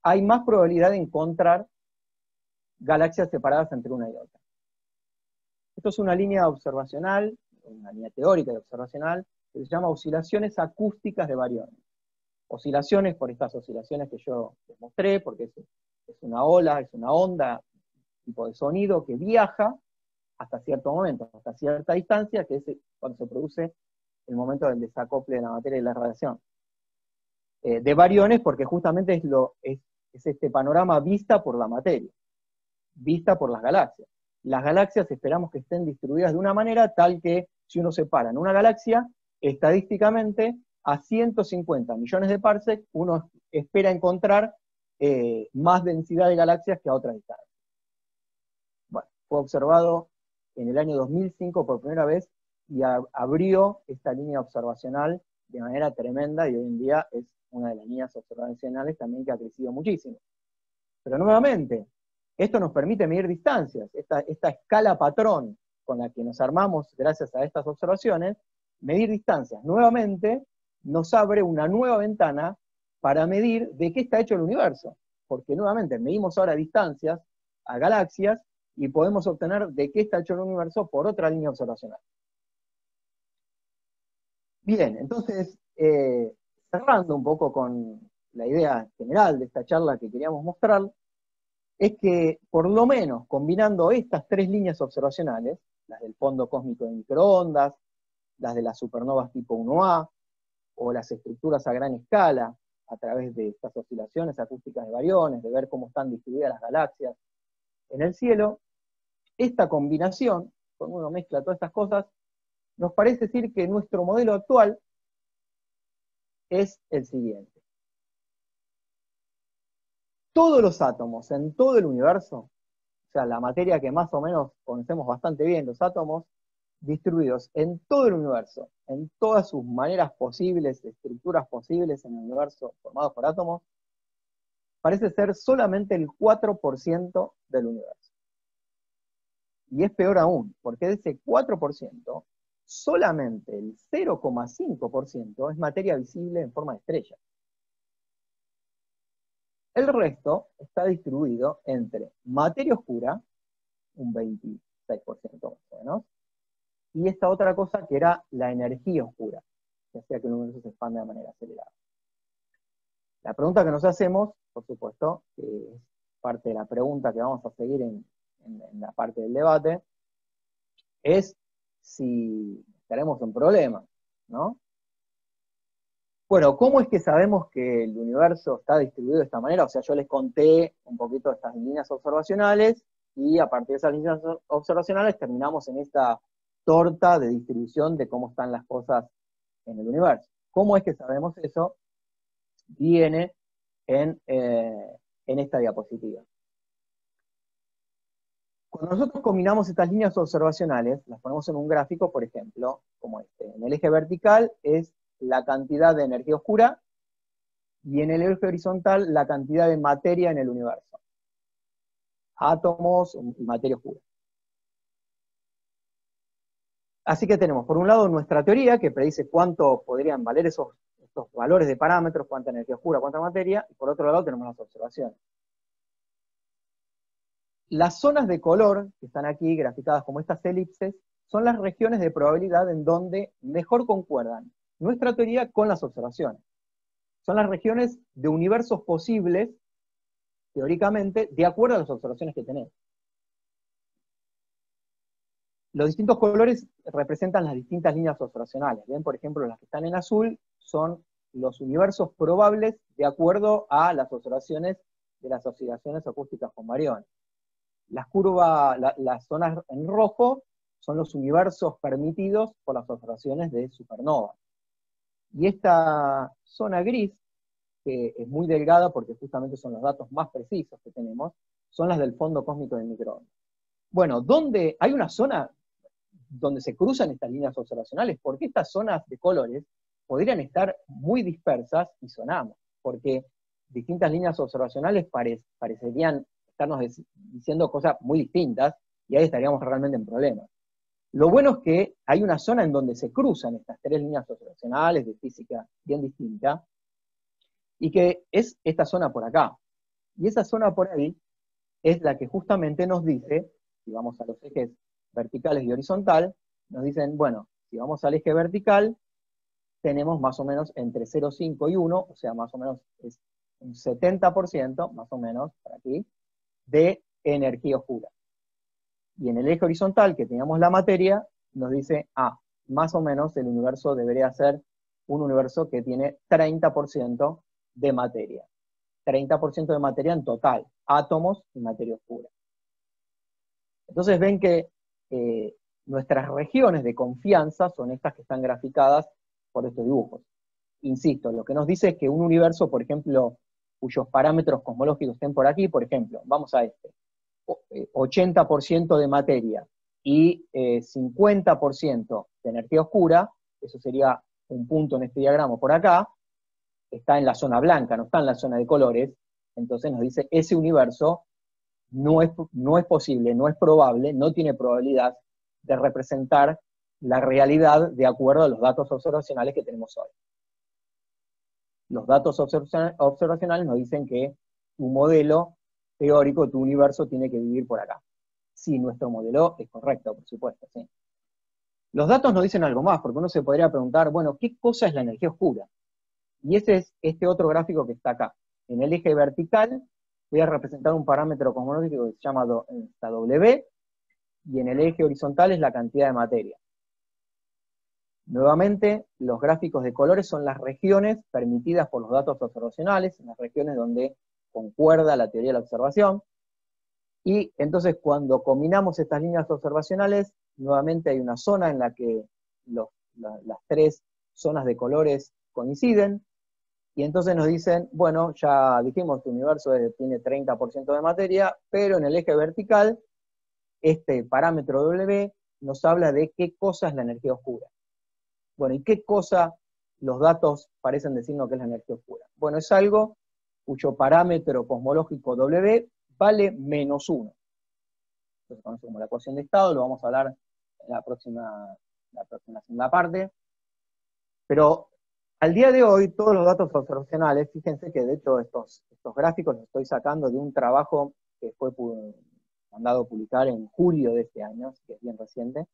hay más probabilidad de encontrar galaxias separadas entre una y otra. Esto es una línea observacional, una línea teórica y observacional, que se llama oscilaciones acústicas de bariones. Oscilaciones por estas oscilaciones que yo les mostré, porque es una ola, es una onda, tipo de sonido que viaja hasta cierto momento, hasta cierta distancia, que es cuando se produce el momento del desacople de la materia y la radiación. De bariones, porque justamente es este panorama vista por la materia, vista por las galaxias. Las galaxias esperamos que estén distribuidas de una manera tal que, si uno se para en una galaxia, estadísticamente, a 150 millones de parsecs, uno espera encontrar más densidad de galaxias que a otras distancias. Bueno, fue observado en el año 2005 por primera vez y abrió esta línea observacional de manera tremenda, y hoy en día es una de las líneas observacionales también que ha crecido muchísimo. Pero nuevamente, esto nos permite medir distancias, esta escala patrón con la que nos armamos gracias a estas observaciones, medir distancias. Nuevamente, nos abre una nueva ventana para medir de qué está hecho el universo, porque nuevamente medimos ahora distancias a galaxias y podemos obtener de qué está hecho el universo por otra línea observacional. Bien, entonces, cerrando un poco con la idea general de esta charla que queríamos mostrar, es que por lo menos combinando estas tres líneas observacionales, las del fondo cósmico de microondas, las de las supernovas tipo 1A, o las estructuras a gran escala, a través de estas oscilaciones acústicas de bariones, de ver cómo están distribuidas las galaxias en el cielo, esta combinación, cuando uno mezcla todas estas cosas, nos parece decir que nuestro modelo actual es el siguiente. Todos los átomos en todo el universo, o sea, la materia que más o menos conocemos bastante bien, los átomos, distribuidos en todo el universo, en todas sus maneras posibles, estructuras posibles en el universo formados por átomos, parece ser solamente el 4% del universo. Y es peor aún, porque de ese 4%, solamente el 0,5% es materia visible en forma de estrella. El resto está distribuido entre materia oscura, un 26% más o menos, y esta otra cosa que era la energía oscura, que hacía que el universo se expanda de manera acelerada. La pregunta que nos hacemos, por supuesto, que es parte de la pregunta que vamos a seguir en la parte del debate, es si estaremos en problemas, ¿no? Bueno, ¿cómo es que sabemos que el universo está distribuido de esta manera? O sea, yo les conté un poquito estas líneas observacionales, y a partir de esas líneas observacionales terminamos en esta torta de distribución de cómo están las cosas en el universo. ¿Cómo es que sabemos eso? Viene en esta diapositiva. Cuando nosotros combinamos estas líneas observacionales, las ponemos en un gráfico, por ejemplo, como este. En el eje vertical es la cantidad de energía oscura, y en el eje horizontal la cantidad de materia en el universo. Átomos y materia oscura. Así que tenemos, por un lado, nuestra teoría, que predice cuánto podrían valer estos valores de parámetros, cuánta energía oscura, cuánta materia, y por otro lado tenemos las observaciones. Las zonas de color, que están aquí graficadas como estas elipses, son las regiones de probabilidad en donde mejor concuerdan nuestra teoría con las observaciones. Son las regiones de universos posibles, teóricamente, de acuerdo a las observaciones que tenemos. Los distintos colores representan las distintas líneas observacionales. ¿Ven? Por ejemplo, las que están en azul son los universos probables de acuerdo a las observaciones de las oscilaciones acústicas con bariones. Las zonas en rojo son los universos permitidos por las observaciones de supernovas. Y esta zona gris, que es muy delgada porque justamente son los datos más precisos que tenemos, son las del fondo cósmico de microondas. Bueno, ¿dónde hay una zona donde se cruzan estas líneas observacionales? Porque estas zonas de colores podrían estar muy dispersas y sonamos, porque distintas líneas observacionales parecerían estarnos diciendo cosas muy distintas, y ahí estaríamos realmente en problemas. Lo bueno es que hay una zona en donde se cruzan estas tres líneas observacionales de física bien distinta, y que es esta zona por acá. Y esa zona por ahí es la que justamente nos dice, si vamos a los ejes verticales y horizontal, nos dicen, bueno, si vamos al eje vertical, tenemos más o menos entre 0,5 y 1, o sea, más o menos es un 70%, más o menos, por aquí, de energía oscura. Y en el eje horizontal, que teníamos la materia, nos dice, más o menos el universo debería ser un universo que tiene 30% de materia. 30% de materia en total, átomos y materia oscura. Entonces ven que nuestras regiones de confianza son estas que están graficadas por estos dibujos. Insisto, lo que nos dice es que un universo, por ejemplo, cuyos parámetros cosmológicos estén por aquí, por ejemplo, vamos a este, 80% de materia y 50% de energía oscura, eso sería un punto en este diagrama por acá, está en la zona blanca, no está en la zona de colores, entonces nos dice, ese universo no es posible, no es probable, no tiene probabilidad de representar la realidad de acuerdo a los datos observacionales que tenemos hoy. Los datos observacionales nos dicen que tu modelo teórico, tu universo tiene que vivir por acá. Sí, nuestro modelo es correcto, por supuesto, sí. Los datos nos dicen algo más, porque uno se podría preguntar, bueno, ¿qué cosa es la energía oscura? Y ese es este otro gráfico que está acá. En el eje vertical voy a representar un parámetro cosmológico que se llama esta W, y en el eje horizontal es la cantidad de materia. Nuevamente, los gráficos de colores son las regiones permitidas por los datos observacionales, las regiones donde concuerda la teoría de la observación, y entonces cuando combinamos estas líneas observacionales, nuevamente hay una zona en la que las tres zonas de colores coinciden, y entonces nos dicen, bueno, ya dijimos que el universo tiene 30% de materia, pero en el eje vertical, este parámetro W nos habla de qué cosa es la energía oscura. Bueno, ¿y qué cosa los datos parecen decirnos que es la energía oscura? Bueno, es algo cuyo parámetro cosmológico W vale -1. Se conoce como la ecuación de estado, lo vamos a hablar en la próxima segunda parte. Pero al día de hoy, todos los datos observacionales, fíjense que de hecho estos gráficos los estoy sacando de un trabajo que fue mandado a publicar en julio de este año, que es bien reciente.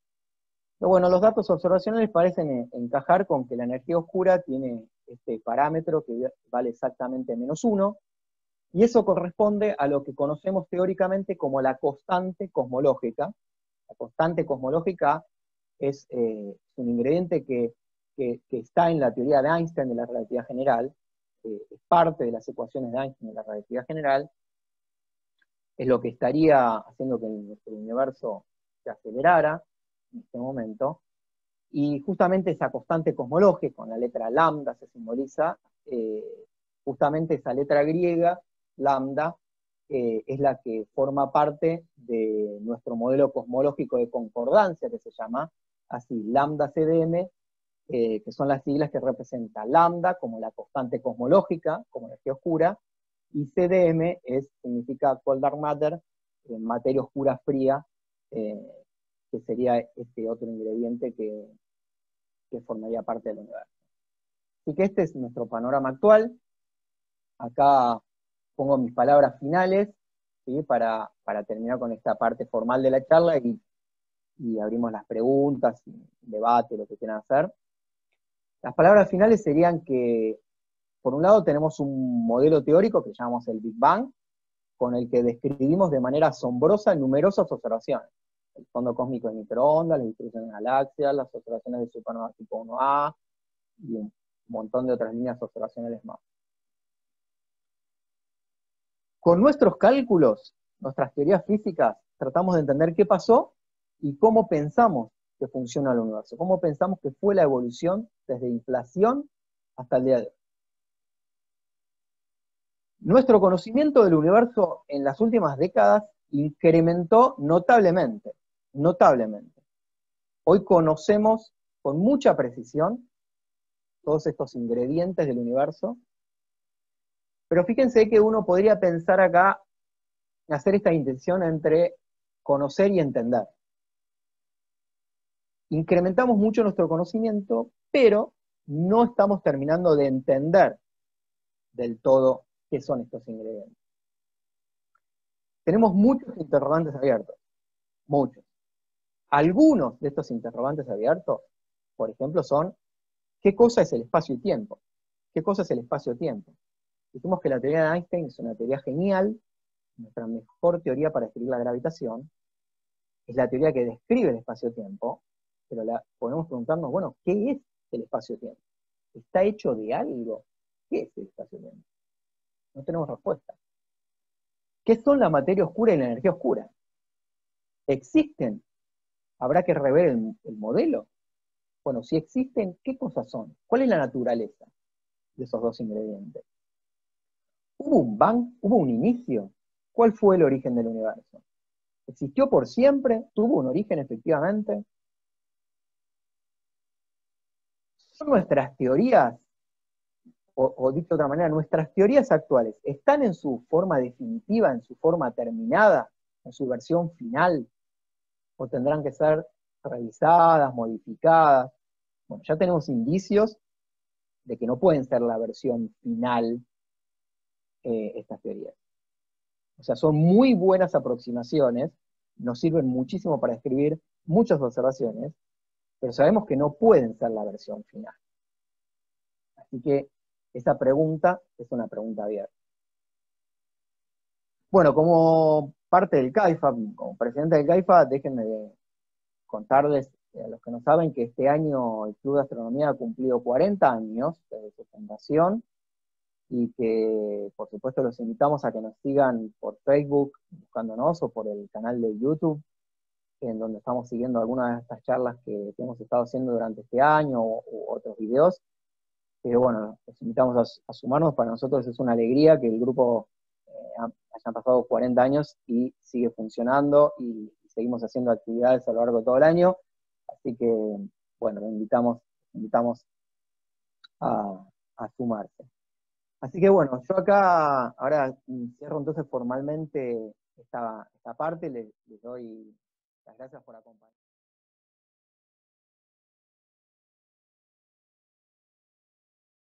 Pero bueno, los datos observacionales parecen encajar con que la energía oscura tiene este parámetro que vale exactamente -1, y eso corresponde a lo que conocemos teóricamente como la constante cosmológica. La constante cosmológica es un ingrediente que está en la teoría de Einstein de la relatividad general, es parte de las ecuaciones de Einstein de la relatividad general, es lo que estaría haciendo que nuestro universo se acelerara en este momento, y justamente esa constante cosmológica, con la letra lambda se simboliza, justamente esa letra griega, lambda, es la que forma parte de nuestro modelo cosmológico de concordancia, que se llama así, lambda CDM, que son las siglas que representan lambda como la constante cosmológica, como energía oscura, y CDM significa cold dark matter, materia oscura fría, que sería este otro ingrediente que formaría parte del universo. Así que este es nuestro panorama actual. Acá pongo mis palabras finales, ¿sí? para terminar con esta parte formal de la charla y abrimos las preguntas, debate, lo que quieran hacer. Las palabras finales serían que, por un lado, tenemos un modelo teórico que llamamos el Big Bang, con el que describimos de manera asombrosa numerosas observaciones. El fondo cósmico de microondas, las distribuciones de galaxias, las observaciones de supernovas tipo 1A, y un montón de otras líneas observacionales más. Con nuestros cálculos, nuestras teorías físicas, tratamos de entender qué pasó y cómo pensamos que funciona el universo, cómo pensamos que fue la evolución desde inflación hasta el día de hoy. Nuestro conocimiento del universo en las últimas décadas incrementó notablemente, notablemente. Hoy conocemos con mucha precisión todos estos ingredientes del universo, pero fíjense que uno podría pensar acá, hacer esta distinción entre conocer y entender. Incrementamos mucho nuestro conocimiento, pero no estamos terminando de entender del todo qué son estos ingredientes. Tenemos muchos interrogantes abiertos, muchos. Algunos de estos interrogantes abiertos, por ejemplo, son ¿qué cosa es el espacio y tiempo? ¿Qué cosa es el espacio-tiempo? Dijimos que la teoría de Einstein es una teoría genial, nuestra mejor teoría para describir la gravitación, es la teoría que describe el espacio-tiempo, pero podemos preguntarnos, bueno, ¿qué es el espacio-tiempo? ¿Está hecho de algo? ¿Qué es el espacio-tiempo? No tenemos respuesta. ¿Qué son la materia oscura y la energía oscura? ¿Existen? ¿Habrá que rever el modelo? Bueno, si existen, ¿qué cosas son? ¿Cuál es la naturaleza de esos dos ingredientes? Hubo ¿Hubo un bang? ¿Hubo un inicio? ¿Cuál fue el origen del universo? ¿Existió por siempre? ¿Tuvo un origen efectivamente? ¿Son nuestras teorías, o dicho de otra manera, nuestras teorías actuales, están en su forma definitiva, en su forma terminada, en su versión final? ¿O tendrán que ser revisadas, modificadas? Bueno, ya tenemos indicios de que no pueden ser la versión final estas teorías. O sea, son muy buenas aproximaciones, nos sirven muchísimo para escribir muchas observaciones, pero sabemos que no pueden ser la versión final. Así que esa pregunta es una pregunta abierta. Bueno, como parte del CAIFA, como presidente del CAIFA, déjenme contarles a los que no saben que este año el Club de Astronomía ha cumplido 40 años desde su fundación, y que por supuesto los invitamos a que nos sigan por Facebook buscándonos, o por el canal de YouTube, en donde estamos siguiendo algunas de estas charlas que hemos estado haciendo durante este año, u otros videos. Pero bueno, los invitamos a sumarnos. Para nosotros es una alegría que el grupo hayan pasado 40 años y sigue funcionando, y seguimos haciendo actividades a lo largo de todo el año. Así que, bueno, los invitamos a sumarse. Así que bueno, yo acá ahora cierro entonces formalmente esta parte, les doy las gracias por acompañarnos.